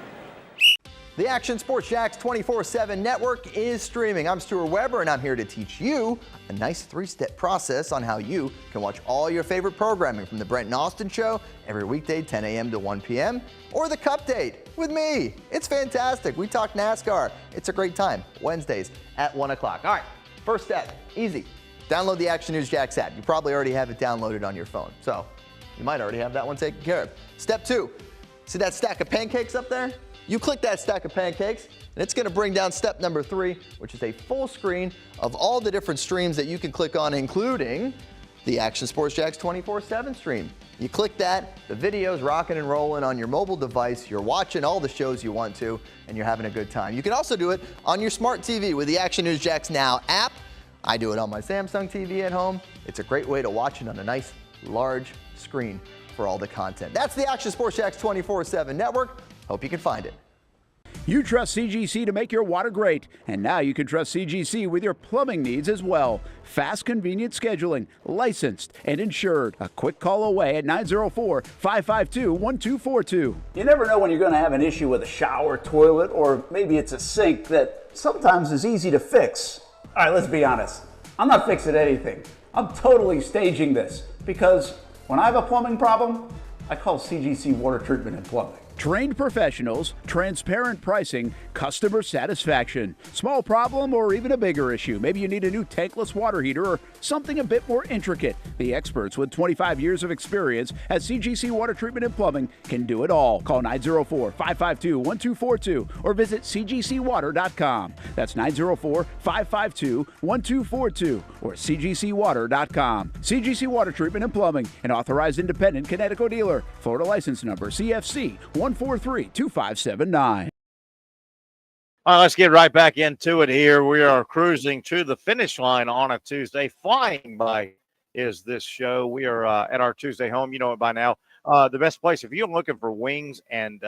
The Action Sports Jacks 24/7 network is streaming. I'm Stuart Weber, and I'm here to teach you a nice three-step process on how you can watch all your favorite programming from the Brent and Austin Show every weekday 10 a.m. to 1 p.m. or the Cup Date with me. It's fantastic. We talk NASCAR. It's a great time. Wednesdays at 1 o'clock. All right, first step, easy. Download the Action News Jacks app. You probably already have it downloaded on your phone, so you might already have that one taken care of. Step 2, see that stack of pancakes up there? You click that stack of pancakes, and it's going to bring down step number 3, which is a full screen of all the different streams that you can click on, including the Action Sports Jacks 24/7 stream. You click that, the video's rocking and rolling on your mobile device. You're watching all the shows you want to, and you're having a good time. You can also do it on your smart TV with the Action News Jacks Now app. I do it on my Samsung TV at home. It's a great way to watch it on a nice, large screen for all the content. That's the Action Sports Jacks 24/7 network. Hope you can find it. You trust CGC to make your water great, and now you can trust CGC with your plumbing needs as well. Fast, convenient scheduling, licensed and insured. A quick call away at 904-552-1242. You never know when you're going to have an issue with a shower, toilet, or maybe it's a sink that sometimes is easy to fix. All right, let's be honest. I'm not fixing anything. I'm totally staging this because when I have a plumbing problem, I call CGC Water Treatment and Plumbing. Trained professionals, transparent pricing, customer satisfaction. Small problem or even a bigger issue. Maybe you need a new tankless water heater or something a bit more intricate. The experts with 25 years of experience at CGC Water Treatment and Plumbing can do it all. Call 904-552-1242 or visit cgcwater.com. That's 904-552-1242 or cgcwater.com. CGC Water Treatment and Plumbing, an authorized independent Connecticut dealer. Florida license number CFC 1432579. All right, let's get right back into it here. We are cruising to the finish line on a Tuesday. Flying by is this show. We are at our Tuesday home. You know it by now. The best place, if you're looking for wings and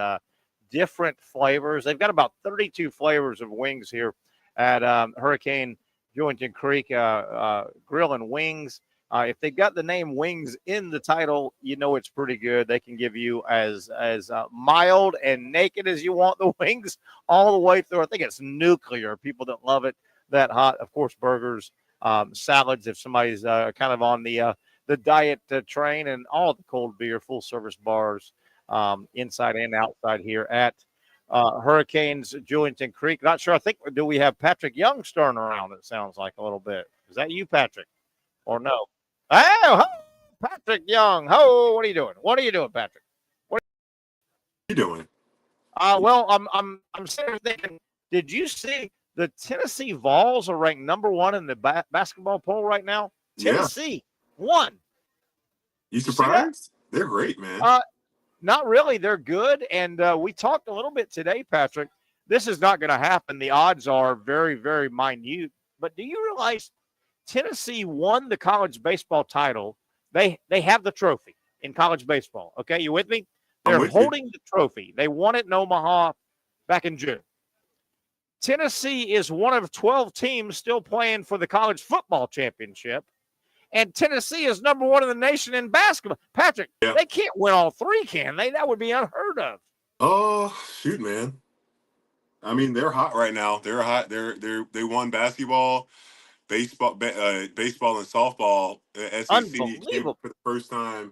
different flavors, they've got about 32 flavors of wings here at Hurricane Julington Creek Grill and Wings. If they've got the name Wings in the title, you know it's pretty good. They can give you as mild and naked as you want the wings all the way through. I think it's nuclear. People that love it that hot. Of course, burgers, salads if somebody's kind of on the diet train, and all the cold beer, full-service bars inside and outside here at Hurricanes Julington Creek. Not sure. I think, do we have Patric Young starting around, it sounds like a little bit. Is that you, Patric, or no? Oh, Patric Young. Oh, what are you doing? What are you doing, Patric? What are you doing? Well, I'm sitting there thinking, did you see the Tennessee Vols are ranked number 1 in the basketball poll right now? Tennessee won. You surprised? They're great, man. Not really. They're good. And we talked a little bit today, Patrick. This is not going to happen. The odds are very, very minute. But do you realize Tennessee won the college baseball title? They have the trophy in college baseball. Okay, you with me? They're holding the trophy. They won it in Omaha back in June. Tennessee is one of 12 teams still playing for the college football championship. And Tennessee is number 1 in the nation in basketball. Patrick, they can't win all 3, can they? That would be unheard of. Oh, shoot, man. I mean, they're hot right now. They're hot. They won basketball, baseball, baseball and softball. The SEC came for the first time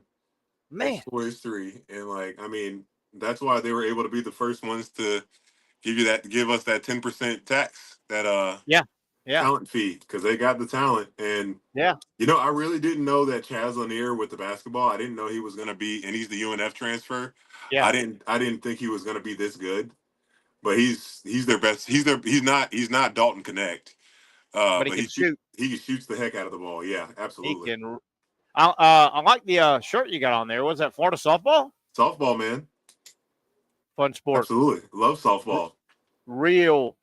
in sport history, and I mean, that's why they were able to be the first ones to give us that 10% tax, that talent fee, because they got the talent. And I really didn't know that Chaz Lanier with the basketball. I didn't know he was going to be, and he's the UNF transfer. I didn't think he was going to be this good. But he's their best. He's not Dalton Connect. But he shoots the heck out of the ball. Yeah, absolutely. He can. I like the shirt you got on there. Was that Florida softball? Softball, man. Fun sport. Absolutely, love softball. Real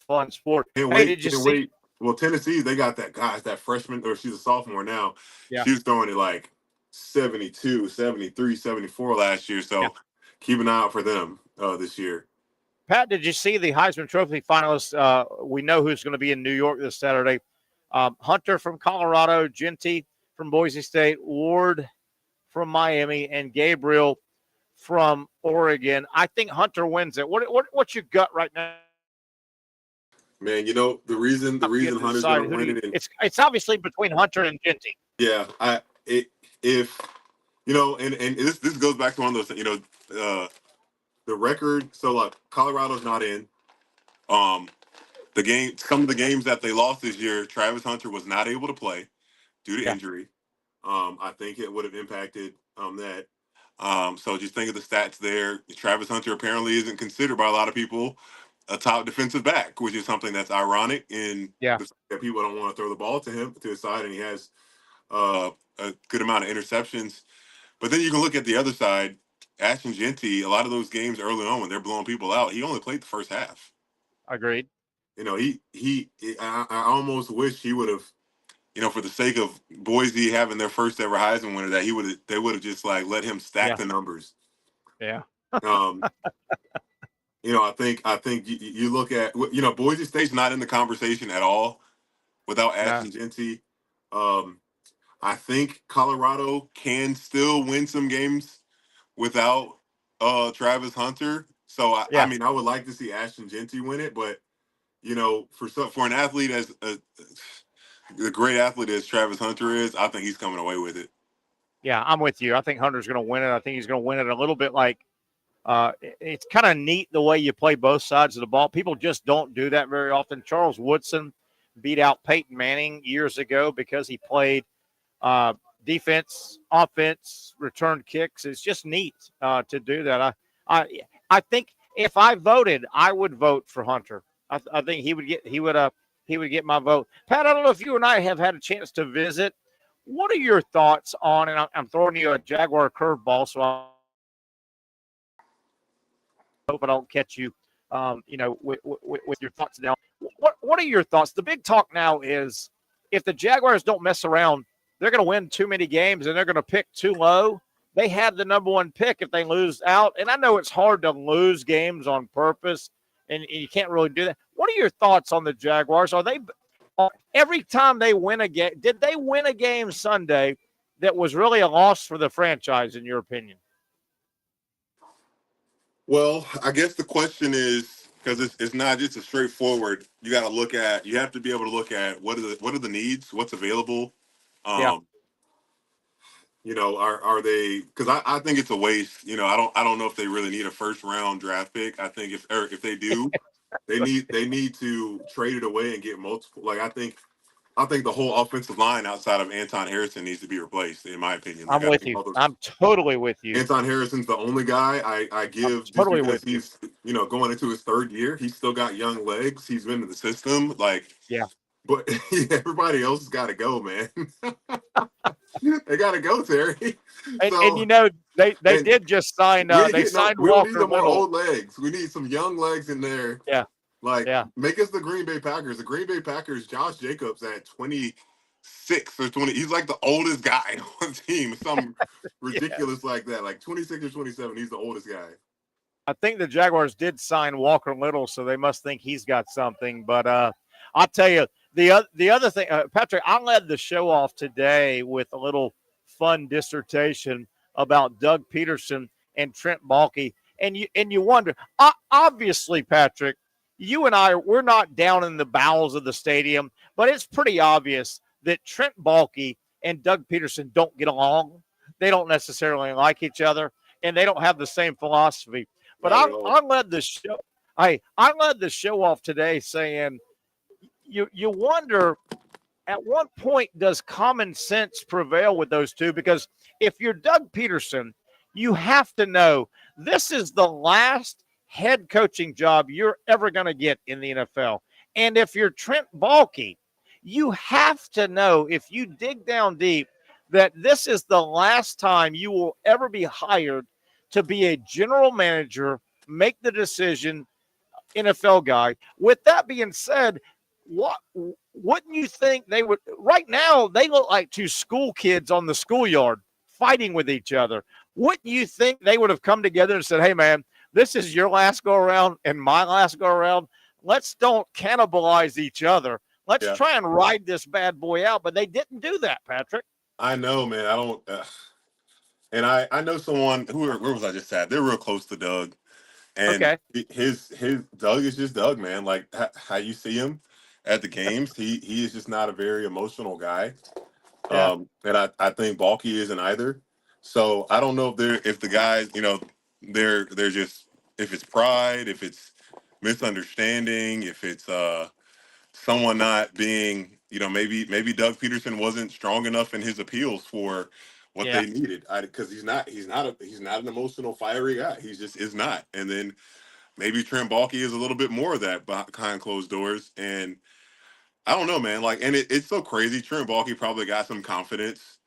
fun sport. Can't wait. Well, Tennessee, they got that freshman, or she's a sophomore now. Yeah. She was throwing it like 72, 73, 74 last year. So keep an eye out for them this year. Pat, did you see the Heisman Trophy finalists? We know who's going to be in New York this Saturday. Hunter from Colorado, Genty from Boise State, Ward from Miami, and Gabriel from Oregon. I think Hunter wins it. What's your gut right now? Man, the reason Hunter's going to win it. It's obviously between Hunter and Genty. Yeah, this goes back to one of those, the record. So Colorado's not in. Some of the games that they lost this year, Travis Hunter was not able to play due to injury. I think it would have impacted that. So just think of the stats there. Travis Hunter apparently isn't considered by a lot of people a top defensive back, which is something that's ironic in that people don't want to throw the ball to his side, and he has a good amount of interceptions. But then you can look at the other side. Ashton Genty, a lot of those games early on when they're blowing people out, he only played the first half. Agreed. I almost wish he would have, for the sake of Boise having their first ever Heisman winner, that they would have just let him stack the numbers. Yeah. I think you look at, Boise State's not in the conversation at all without Ashton Genty. I think Colorado can still win some games without Travis Hunter. So I mean, I would like to see Ashton Genty win it, but for an athlete as the great athlete as Travis Hunter is, I think he's coming away with it. Yeah, I'm with you. I think Hunter's going to win it. I think he's going to win it a little bit like it's kind of neat the way you play both sides of the ball. People just don't do that very often. Charles Woodson beat out Peyton Manning years ago because he played defense, offense, return kicks. It's just neat to do that. I think if I voted, I would vote for Hunter. I think he would get my vote. Pat, I don't know if you and I have had a chance to visit. What are your thoughts on? And I'm throwing you a Jaguar curveball, so I hope I don't catch you. With your thoughts now. What are your thoughts? The big talk now is if the Jaguars don't mess around, they're going to win too many games and they're going to pick too low. They have the number 1 pick if they lose out. And I know it's hard to lose games on purpose, and you can't really do that. What are your thoughts on the Jaguars? Are they every time they win a game? Did they win a game Sunday that was really a loss for the franchise, in your opinion? Well, I guess the question is, because it's not just a straightforward. You have to be able to look at what are the needs, what's available. Are they? Because I think it's a waste. I don't know if they really need a first round draft pick. I think if they do, they need to trade it away and get multiple. I think the whole offensive line outside of Anton Harrison needs to be replaced, in my opinion. I'm with you. I'm totally with you. Anton Harrison's the only guy I give totally just because he's going into his 3rd year. He's still got young legs. He's been in the system. But everybody else has got to go, man. They got to go, Terry. They did just sign. They signed we Walker. We need some more old legs. We need some young legs in there. Yeah. Make us the Green Bay Packers. The Green Bay Packers, Josh Jacobs at 26 or 20. He's like the oldest guy on the team. Something ridiculous like that. 26 or 27. He's the oldest guy. I think the Jaguars did sign Walker Little, so they must think he's got something. But I'll tell you, the other thing, Patrick, I led the show off today with a little fun dissertation about Doug Peterson and Trent Baalke. And you wonder, obviously, Patrick, you and we're not down in the bowels of the stadium, but it's pretty obvious that Trent Baalke and Doug Peterson don't get along. They don't necessarily like each other, and they don't have the same philosophy. But I led the show. I led the show off today saying you wonder at what point does common sense prevail with those two? Because if you're Doug Peterson, you have to know this is the last head coaching job you're ever going to get in the NFL. And if you're Trent Baalke, you have to know, if you dig down deep, that this is the last time you will ever be hired to be a general manager, make the decision, NFL guy. With that being said, wouldn't you think they would? Right now, they look like two school kids on the schoolyard fighting with each other. Wouldn't you think they would have come together and said, hey, man, this is your last go-around and my last go-around. Let's don't cannibalize each other. Let's try and ride this bad boy out. But they didn't do that, Patrick. I know, man. I don't and I know someone where was I just at? They're real close to Doug. And his Doug is just Doug, man. Like how you see him at the games, he is just not a very emotional guy. And I think Baalke isn't either. So I don't know if the guys, they're just, if it's pride, if it's misunderstanding, if it's someone not being, maybe Doug Peterson wasn't strong enough in his appeals for what they needed. Because he's not an emotional, fiery guy. He just is not. And then maybe Trent Baalke is a little bit more of that behind closed doors. And I don't know, man. Like, and it's so crazy. Trent Baalke probably got some confidence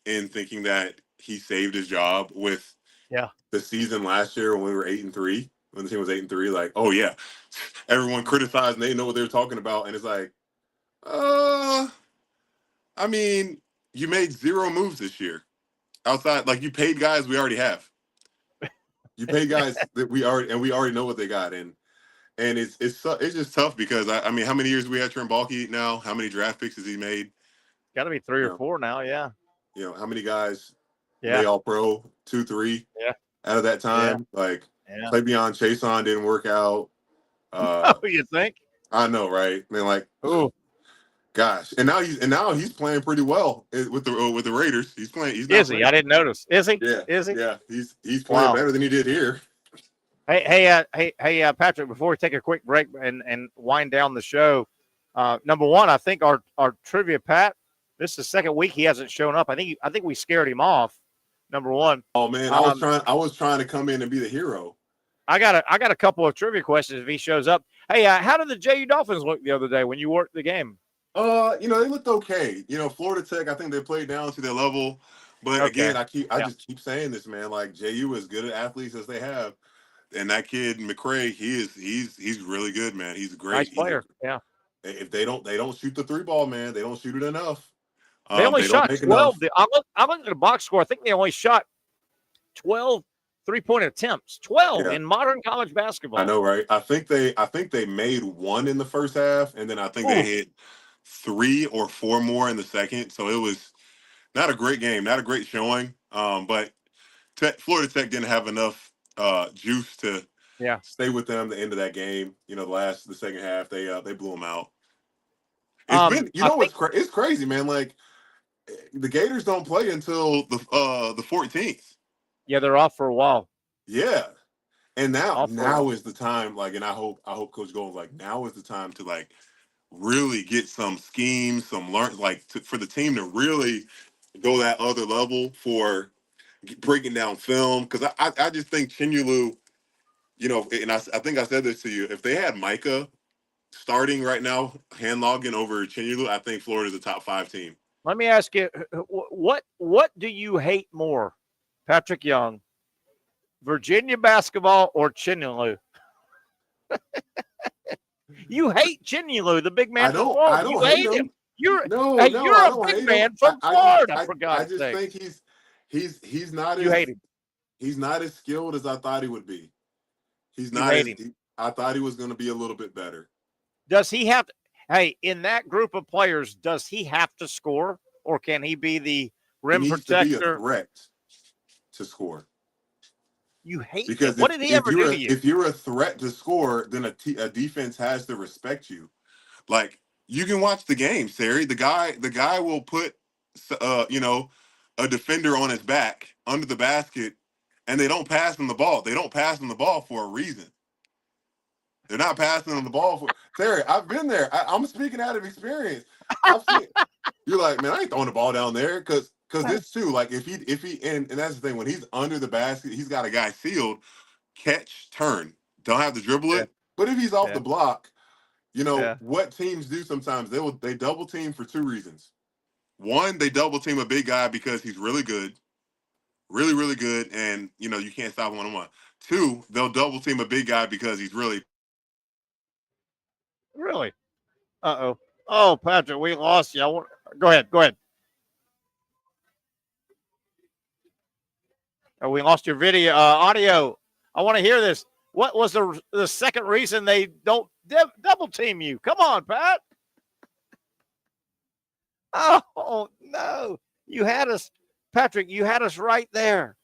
in thinking that he saved his job with the season last year when we were 8-3, when the team was 8-3. Like, oh yeah, everyone criticized and they know what they're talking about, and it's like, I mean, you made 0 moves this year outside. Like, you paid guys we already have. You paid guys that we already know what they got, and it's just tough because I mean, how many years we had Trent Baalke now? How many draft picks has he made? Got to be 3 or 4 now. Yeah. How many guys? They all pro 2-3 out of that time. Like, Claybion Chason didn't work out. You think? I know, right? I mean, like, oh gosh, and now he's playing pretty well with the Raiders. He's playing. Is he? I didn't notice. Is he? Yeah. Is he? Yeah. He's playing better than he did here. Hey, Patrick. Before we take a quick break and wind down the show, number one, I think our trivia Pat. This is the second week he hasn't shown up. I think we scared him off. Number one. Oh man, I was trying to come in and be the hero. I got a couple of trivia questions if he shows up. Hey, how did the JU Dolphins look the other day when you worked the game? They looked okay. Florida Tech, I think they played down to their level. But again, I just keep saying this, man. Like, JU is good at athletes as they have, and that kid McCray, he's really good, man. He's a great nice player. If they don't shoot the 3 ball, man, they don't shoot it enough. They only shot 12. I looked at the box score. I think they only shot 12 3-point attempts. 12 in modern college basketball. I know, right? I think they made 1 in the first half, and then I think they hit 3 or 4 more in the second. So it was not a great game, not a great showing. But Florida Tech didn't have enough juice to stay with them the end of that game. The second half they blew them out. It's crazy, man. Like, the Gators don't play until the 14th. Yeah, they're off for a while. Yeah, and now is the time. Like, and I hope Coach Gold's like, now is the time to like really get some schemes, some learn, like for the team to really go that other level for breaking down film. Because I just think Chinulu, and I think I said this to you. If they had Micah starting right now, hand logging over Chinulu, I think Florida's a top 5 team. Let me ask you, what do you hate more, Patrick Young, Virginia basketball or Chinulu? You hate Chinulu, the big man from Florida. You hate him. You're a big man from Florida, for God's sake. I just think he's not you hate him. He's not as skilled as I thought he would be. He's not. I thought he was going to be a little bit better. Does he have to, hey, in that group of players, does he have to score, or can he be the rim protector? He needs to be a threat to score. You hate because what did he ever do to you? If you're a threat to score, then a defense has to respect you. Like, you can watch the game, Sari. The guy will put a defender on his back under the basket, and they don't pass him the ball. They don't pass him the ball for a reason. They're not passing him the ball for Sari. I've been there. I'm speaking out of experience. You're like, man, I ain't throwing the ball down there because this too. Like if he and that's the thing, when he's under the basket, he's got a guy sealed. Catch, turn. Don't have to dribble it. But if he's off the block, what teams do sometimes, they double team for two reasons. One, they double team a big guy because he's really good. Really, really good, and you can't stop him one-on-one. Two, they'll double team a big guy because he's really. Oh, Patrick, we lost you. Go ahead. Oh, we lost your video, audio. I want to hear this. What was the second reason they don't double team you? Come on, Pat. Oh, no. You had us, Patrick. You had us right there.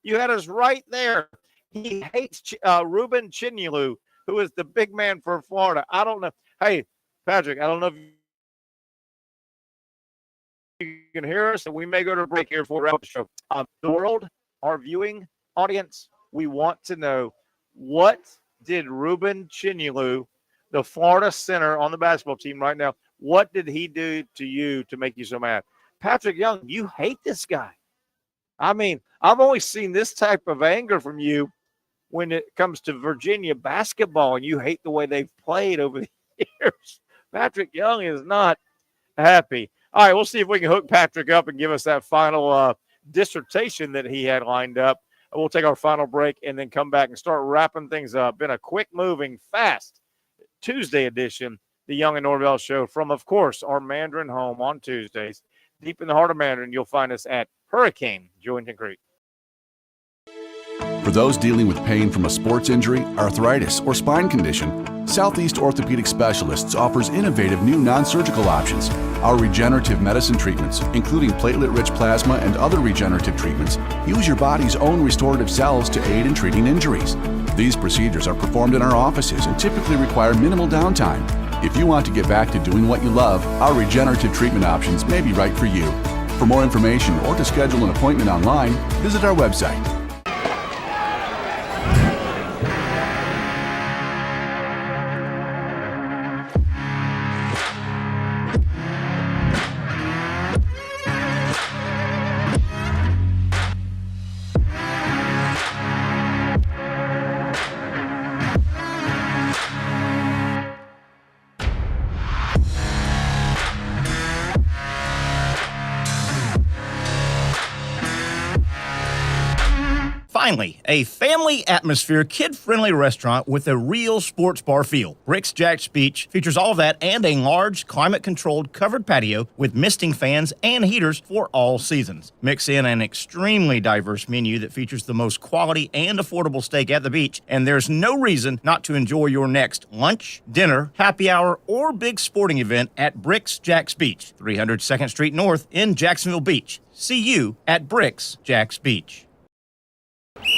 He hates Ruben Chinulu, who is the big man for Florida. I don't know. Hey, Patrick, I don't know if you can hear us, and we may go to a break here for the show. The world, our viewing audience, we want to know, what did Ruben Chinulu, the Florida center on the basketball team right now, what did he do to you to make you so mad? Patrick Young, you hate this guy. I mean, I've only seen this type of anger from you when it comes to Virginia basketball, and you hate the way they've played over the years. Patrick Young is not happy. All right, we'll see if we can hook Patrick up and give us that final dissertation that he had lined up. We'll take our final break and then come back and start wrapping things up. Been a quick-moving, fast Tuesday edition, the Young and Norvelle Show from, of course, our Mandarin home on Tuesdays. Deep in the heart of Mandarin, you'll find us at Wings-Julington Creek. For those dealing with pain from a sports injury, arthritis, or spine condition, Southeast Orthopedic Specialists offers innovative new non-surgical options. Our regenerative medicine treatments, including platelet-rich plasma and other regenerative treatments, use your body's own restorative cells to aid in treating injuries. These procedures are performed in our offices and typically require minimal downtime. If you want to get back to doing what you love, our regenerative treatment options may be right for you. For more information or to schedule an appointment online, visit our website. Finally, a family atmosphere, kid-friendly restaurant with a real sports bar feel. Rick's Jack's Beach features all of that and a large, climate-controlled covered patio with misting fans and heaters for all seasons. Mix in an extremely diverse menu that features the most quality and affordable steak at the beach, and there's no reason not to enjoy your next lunch, dinner, happy hour, or big sporting event at Rick's Jack's Beach, 300 2nd Street North in Jacksonville Beach. See you at Rick's Jack's Beach.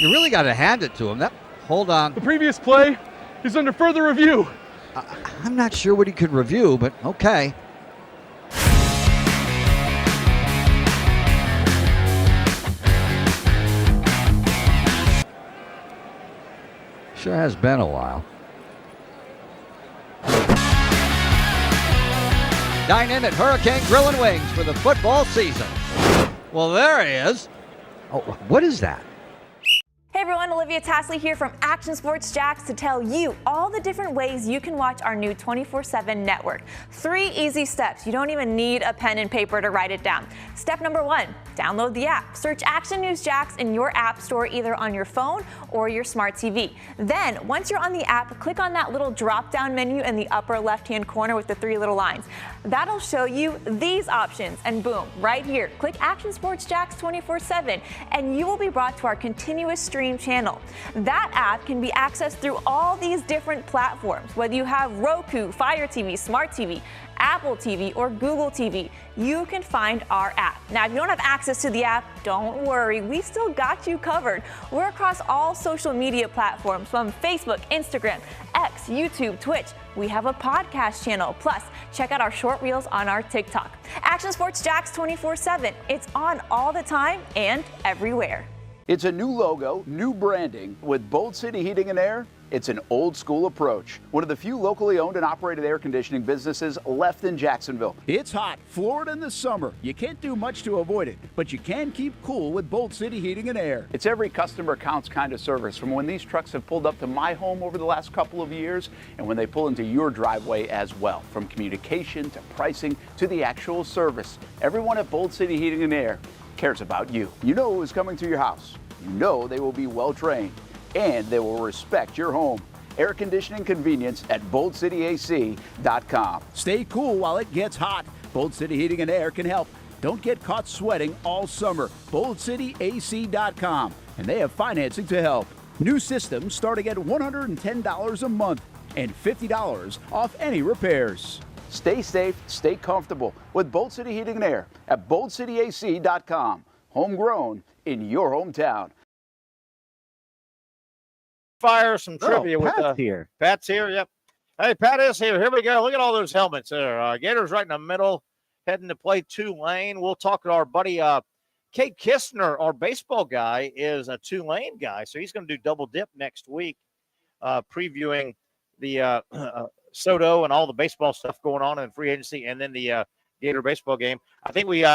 You really got to hand it to him. Hold on. The previous play is under further review. I'm not sure what he could review, but okay. Sure has been a while. Dine in at Hurricane Grill and Wings for the football season. Well, there he is. Oh, what is that? Hey everyone, Olivia Tasley here from Action Sports Jacks to tell you all the different ways you can watch our new 24/7 network. 3 easy steps. You don't even need a pen and paper to write it down. Step number 1, download the app. Search Action News Jacks in your app store either on your phone or your smart TV. Then, once you're on the app, click on that little drop-down menu in the upper left-hand corner with the 3 little lines. That'll show you these options, and boom, right here, click Action Sports Jacks 24/7, and you will be brought to our continuous stream stream channel. That app can be accessed through all these different platforms. Whether you have Roku, Fire TV, Smart TV, Apple TV, or Google TV, you can find our app. Now, if you don't have access to the app, don't worry, we still got you covered. We're across all social media platforms from Facebook, Instagram, X, YouTube, Twitch. We have a podcast channel. Plus, check out our short reels on our TikTok. Action Sports Jax 24/7. It's on all the time and everywhere. It's a new logo, new branding. With Bold City Heating and Air, it's an old school approach. One of the few locally owned and operated air conditioning businesses left in Jacksonville. It's hot, Florida in the summer. You can't do much to avoid it, but you can keep cool with Bold City Heating and Air. It's every customer counts kind of service, from when these trucks have pulled up to my home over the last couple of years and when they pull into your driveway as well. From communication to pricing to the actual service, everyone at Bold City Heating and Air cares about you. You know who is coming to your house. You know they will be well trained, and they will respect your home. Air conditioning convenience at boldcityac.com. Stay cool while it gets hot. Bold City Heating and Air can help. Don't get caught sweating all summer. boldcityac.com, and they have financing to help. New systems starting at $110 a month and $50 off any repairs. Stay safe, stay comfortable with Bold City Heating and Air at boldcityac.com. Homegrown in your hometown. Fire some trivia with Pat's here. Pat's here. Yep. Hey, Pat is here. Here we go. Look at all those helmets there. Gators right in the middle, heading to play Tulane. We'll talk to our buddy Kate Kistner, our baseball guy, is a Tulane guy, so he's going to do double dip next week, previewing the Soto and all the baseball stuff going on in free agency, and then the Gator baseball game. I think we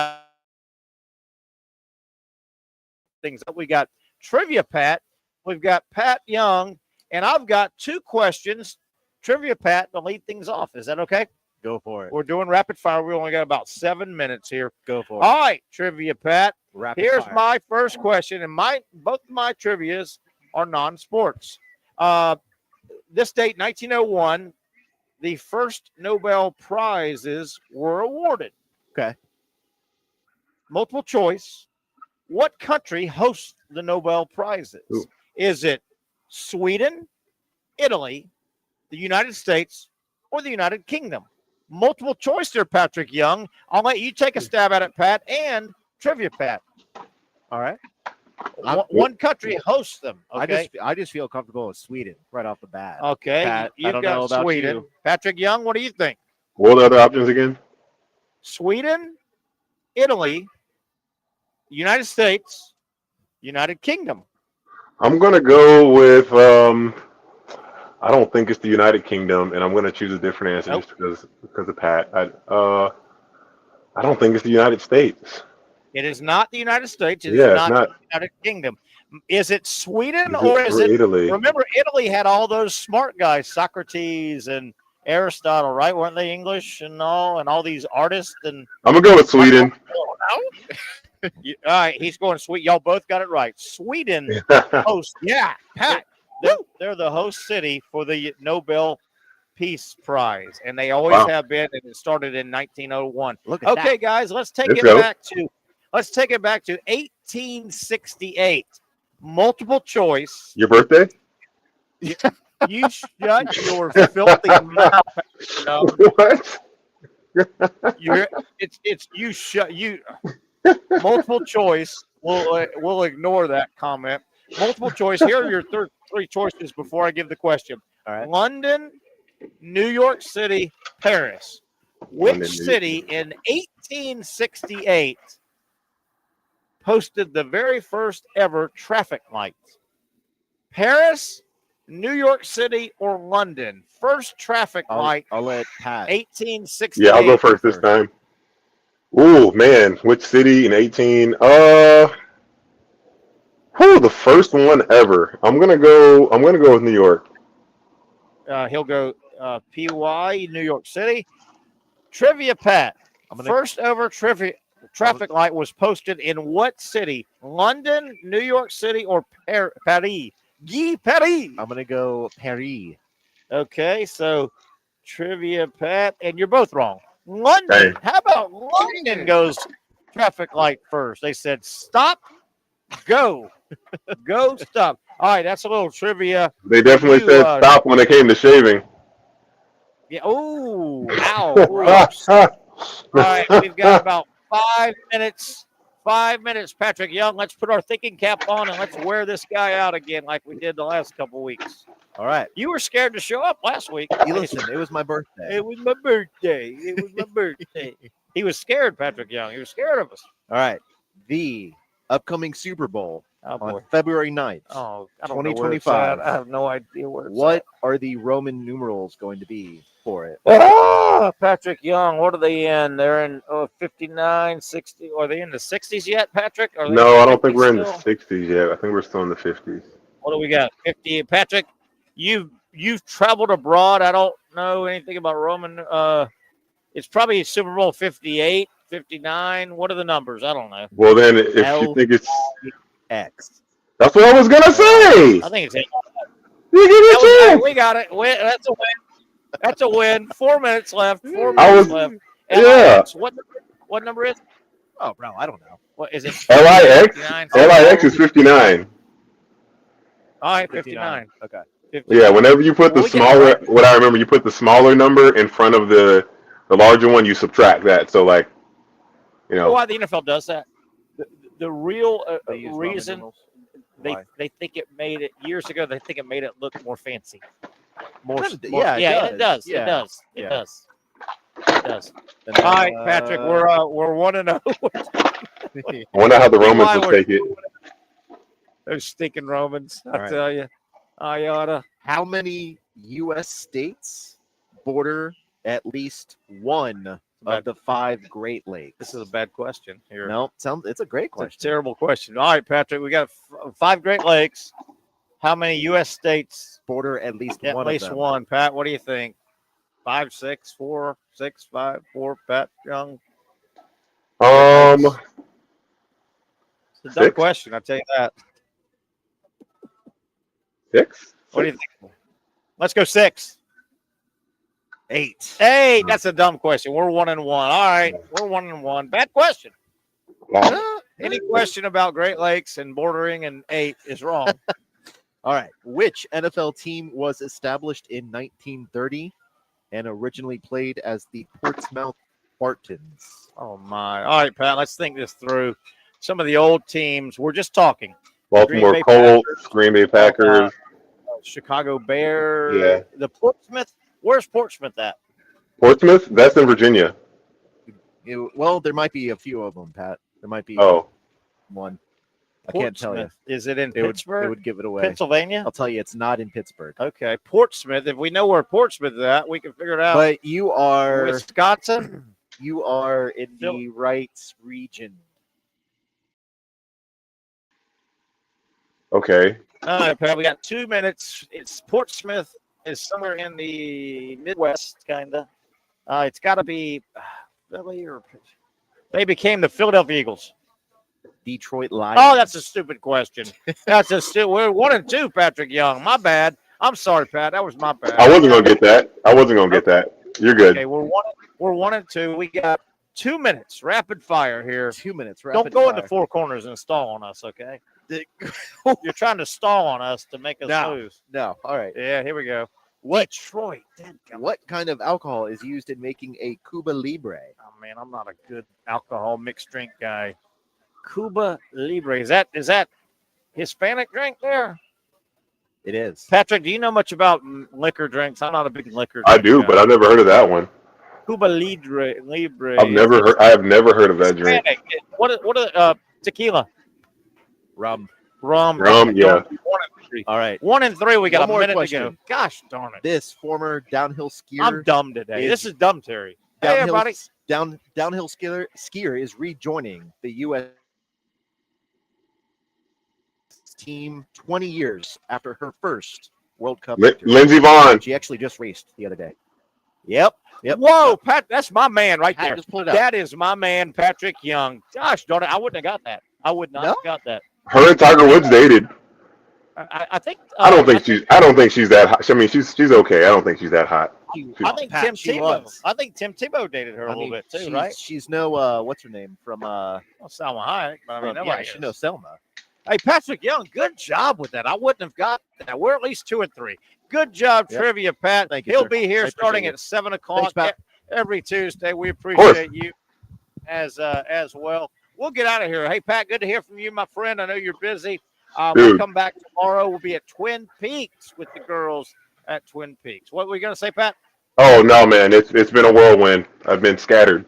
things up. We got trivia, Pat. We've got Pat Young, and I've got two questions. Trivia, Pat, to lead things off. Is that okay? Go for it. We're doing rapid fire. We only got about 7 minutes here. Go for it. All right, trivia, Pat. Here's fire. my first question, and both of my trivias are non-sports. This date, 1901, the first Nobel Prizes were awarded. Okay. Multiple choice. What country hosts the Nobel Prizes? Ooh. Is it Sweden, Italy, the United States, or the United Kingdom? Multiple choice there, Patrick Young. I'll let you take a stab at it, Pat, and trivia, Pat. All right. One country hosts them. Okay. I just feel comfortable with Sweden right off the bat. Okay. Pat, I You've don't know got about Sweden. you. Patrick Young, what do you think? What are the other options again? Sweden, Italy, United States, United Kingdom. I'm gonna go with I don't think it's the United Kingdom, and I'm gonna choose a different answer just because of Pat. I don't think it's the United States. It is not the United States. It is Yeah, not it's not. the United Kingdom. Is it Sweden Is it or is it Italy? Remember, Italy had all those smart guys, Socrates and Aristotle, right? Weren't they English and all these artists? And I'm gonna go with Sweden. all right, he's going Sweden. Y'all both got it right. Sweden hosts. Yeah, Pat. They're the host city for the Nobel Peace Prize, and they always have been. And it started in 1901. Look at okay, that. guys, let's take Let's it go. back to 1868. Multiple choice. Your birthday? You shut your filthy mouth. No. What? Multiple choice. We'll ignore that comment. Multiple choice. Here are your three choices before I give the question. All right. London, New York City, Paris. Which London, city in 1868 posted the very first ever traffic lights? Paris, New York City, or London? First traffic light. I'll let Pat. 1868. Yeah, I'll go first this time. Ooh, man, which city in 18? The first one ever. I'm gonna go with New York. He'll go PY, New York City. Trivia, Pat. First ever traffic light was posted in what city? London, New York City, or Paris? Guy Paris. I'm gonna go Paris. Okay, so trivia, Pat, and you're both wrong. London. Hey. How about London goes traffic light first? They said stop Go stuff. All right, that's a little trivia. They definitely said stop when it came to shaving. Yeah. Oh, ow. Gross. All right, we've got about 5 minutes. 5 minutes, Patrick Young. Let's put our thinking cap on and let's wear this guy out again like we did the last couple weeks. All right. You were scared to show up last week. Listen, it was my birthday. It was my birthday. It was my birthday. He was scared, Patrick Young. He was scared of us. All right. The upcoming Super Bowl on February 9th, 2025. I have no idea where it's What are the Roman numerals going to be for it? Oh, Patrick Young, what are they in? They're in 59, 60. Are they in the 60s yet, Patrick? No, I don't think we're in the 60s yet. I think we're still in the 50s. What do we got? 50. Patrick, you've traveled abroad. I don't know anything about Roman. It's probably Super Bowl 58, 59. What are the numbers? I don't know. Well, then, if you think it's X. That's what I was gonna say. I think it's We got it. That's a win. That's a win. 4 minutes left. 4 I minutes was- left. yeah. LIX. What number is it? Oh, bro, I don't know. What is it? LIX? 59? LIX is 59. All right, 59. Okay. 59. Yeah, whenever you put the Well, we can- smaller, what I remember, you put the smaller number in front of the larger one, you subtract that. So, like, you know. Why the NFL does that? The real They use Roman reason numerals? they think it made it years ago. They think it made it look more fancy. Yeah, it does. Yeah. It does. It Yeah. does. It does. Then, All right, Patrick, we're 1-0. I wonder how the Romans will take it. Those stinking Romans, I right. tell you. I oughta. How many U.S. states border at least one of the 5 Great Lakes? This is a bad question here. No, it's a great It's a question. terrible question. All right, Patrick, we got 5 Great Lakes. How many U.S. states Border at least At one least of them. one. Pat, what do you think? 5, 6, 4, 6, 5, 4. Pat Young. It's a dumb 6? question. I'll tell you that. 6? What do you think? Let's go 6. 8. 8. That's a dumb question. We're 1-1. All right, we're 1-1. Bad question. Any question about Great Lakes and bordering and 8 is wrong. All right. Which NFL team was established in 1930 and originally played as the Portsmouth Spartans? Oh my! All right, Pat. Let's think this through. Some of the old teams. We're just talking. Baltimore Green Bay Colts, Packers, Green Bay Packers. Chicago Bears. Yeah. The Portsmouth. Where's Portsmouth at? Portsmouth? That's in Virginia. Well, there might be a few of them, Pat. There might be one. I can't tell you. Portsmouth. Is it in It Pittsburgh? would give it away. Pennsylvania? I'll tell you, it's not in Pittsburgh. Okay, Portsmouth. If we know where Portsmouth is at, we can figure it out. But you are Wisconsin. you are in the right region. Okay. All right, Pat. We got 2 minutes. It's Portsmouth is somewhere in the Midwest, kinda. It's got to be Philly or they became the Philadelphia Eagles. Detroit Lions. Oh, that's a stupid question. That's a we're 1-2, Patrick Young. My bad. I'm sorry, Pat. That was my bad. I wasn't going to get that. You're good. Okay, we're 1-2. We got 2 minutes, rapid fire here. 2 minutes, Don't go into 4 corners and stall on us, okay? You're trying to stall on us to make us lose. No. All right. Yeah, here we go. Detroit. What kind of alcohol is used in making a Cuba Libre? Oh man, I'm not a good alcohol mixed drink guy. Cuba Libre. Is that Hispanic drink there? It is. Patrick, do you know much about liquor drinks? I'm not a big liquor I drink do, guy. but I've never heard of that one. Cuba Libre. I have never heard of that drink. Hispanic. What are tequila? Rum. Yeah. 1-3. All right. 1-3. We got One a more minute question. to go. Gosh darn it. This former downhill skier. I'm dumb today. This is dumb, Terry. Hey, Downhill, everybody. downhill skier is rejoining the U.S. team 20 years after her first World Cup victory. Lindsey Vonn. She actually just raced the other day. Yep. Whoa, Pat, that's my man right there. Just pull it out. That is my man, Patrick Young. Gosh darn it, I wouldn't have got that. I would not have got that. Her and Tiger Woods dated. I think. I don't think she's that hot. I mean, she's okay. I don't think she's that hot. I think Tim Tebow. I think Tim Tebow dated her a little bit too, right? She's no what's her name from Salma Hayek, but I mean, nobody she knows Selma. Hey, Patrick Young, good job with that. I wouldn't have got that. We're at least 2 and 3. Good job, trivia, Pat. Thank you, He'll sir. be here I starting appreciate at 7 o'clock Thanks, Pat. every Tuesday. We appreciate you as well. We'll get out of here. Hey, Pat, good to hear from you, my friend. I know you're busy. We'll come back tomorrow. We'll be at Twin Peaks with the girls at Twin Peaks. What were you going to say, Pat? Oh no, man! It's been a whirlwind. I've been scattered.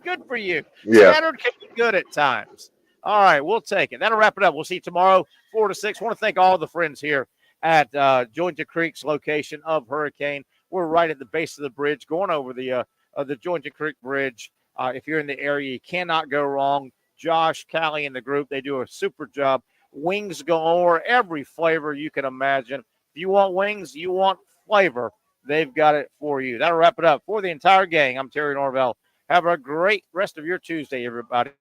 Good for you. Yeah. Scattered can be good at times. All right, we'll take it. That'll wrap it up. We'll see you tomorrow, 4 to 6. I want to thank all the friends here at Julington Creek's location of Hurricane. We're right at the base of the bridge, going over the Julington Creek Bridge. If you're in the area, you cannot go wrong. Josh, Callie, and the group, they do a super job. Wings galore, every flavor you can imagine. If you want wings, you want flavor, they've got it for you. That'll wrap it up. For the entire gang, I'm Terry Norvelle. Have a great rest of your Tuesday, everybody.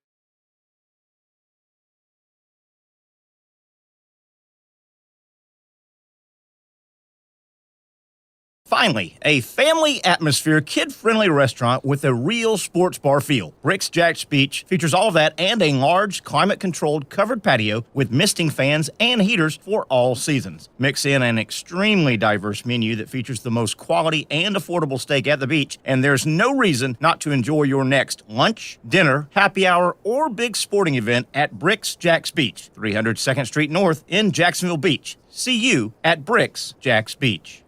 Finally, a family atmosphere, kid-friendly restaurant with a real sports bar feel. Rick's Jack's Beach features all that and a large, climate-controlled covered patio with misting fans and heaters for all seasons. Mix in an extremely diverse menu that features the most quality and affordable steak at the beach, and there's no reason not to enjoy your next lunch, dinner, happy hour, or big sporting event at Rick's Jack's Beach, 300 2nd Street North in Jacksonville Beach. See you at Rick's Jack's Beach.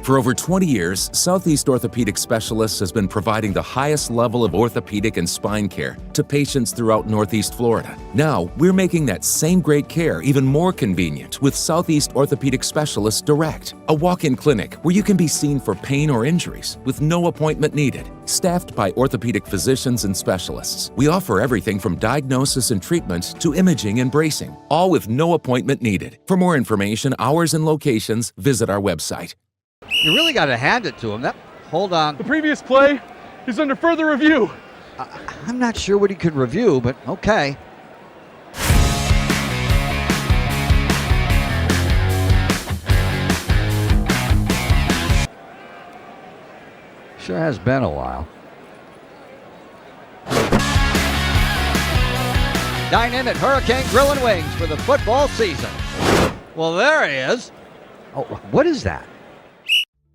For over 20 years, Southeast Orthopedic Specialists has been providing the highest level of orthopedic and spine care to patients throughout Northeast Florida. Now, we're making that same great care even more convenient with Southeast Orthopedic Specialists Direct, a walk-in clinic where you can be seen for pain or injuries with no appointment needed. Staffed by orthopedic physicians and specialists, we offer everything from diagnosis and treatment to imaging and bracing, all with no appointment needed. For more information, hours, and locations, visit our website. You really got to hand it to him. Hold on. The previous play is under further review. I'm not sure what he could review, but okay. Sure has been a while. Dine in at Hurricane Grill and Wings for the football season. Well, there he is. Oh, what is that?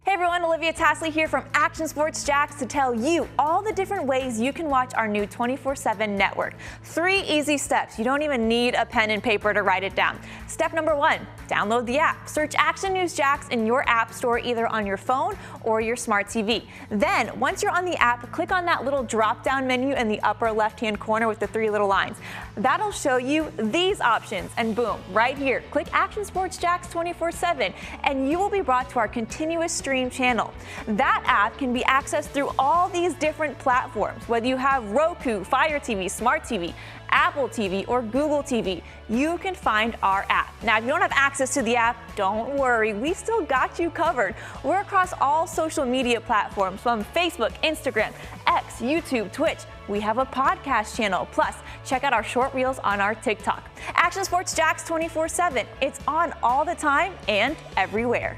Hey everyone, Olivia Tasley here from Action Sports Jacks to tell you all the different ways you can watch our new 24/7 network. 3 easy steps. You don't even need a pen and paper to write it down. Step number 1, download the app. Search Action News Jacks in your app store either on your phone or your smart TV. Then, once you're on the app, click on that little drop-down menu in the upper left-hand corner with the 3 little lines. That'll show you these options, and boom, right here, click Action Sports Jacks 24/7, and you will be brought to our continuous stream channel. That app can be accessed through all these different platforms, whether you have Roku, Fire TV, Smart TV, Apple TV, or Google TV. You can find our app. Now, if you don't have access to the app, don't worry, we still got you covered. We're across all social media platforms from Facebook, Instagram, X, YouTube, Twitch. We have a podcast channel. Plus, check out our short reels on our TikTok. Action Sports Jacks 24/7. It's on all the time and everywhere.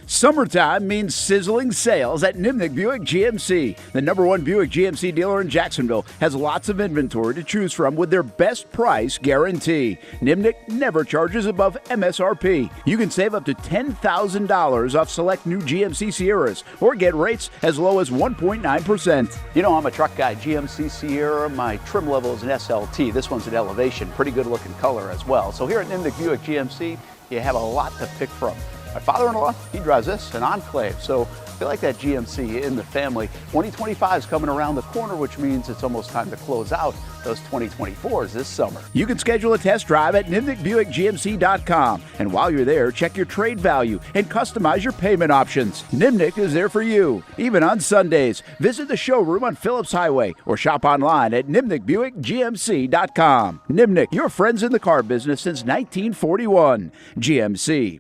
Summertime means sizzling sales at Nimnick Buick GMC. The #1 Buick GMC dealer in Jacksonville has lots of inventory to choose from with their best price guarantee. Nimnick never charges above MSRP. You can save up to $10,000 off select new GMC Sierras or get rates as low as 1.9%. You know, I'm a truck guy. GMC Sierra, my trim level is an SLT. This one's an Elevation. Pretty good looking color as well. So here at Nimnick Buick GMC, you have a lot to pick from. My father-in-law, he drives this, an Enclave. So feel like that GMC in the family. 2025 is coming around the corner, which means it's almost time to close out those 2024s this summer. You can schedule a test drive at NimnickBuickGMC.com. And while you're there, check your trade value and customize your payment options. Nimnick is there for you, even on Sundays. Visit the showroom on Phillips Highway or shop online at NimnickBuickGMC.com. Nimnick, your friends in the car business since 1941. GMC.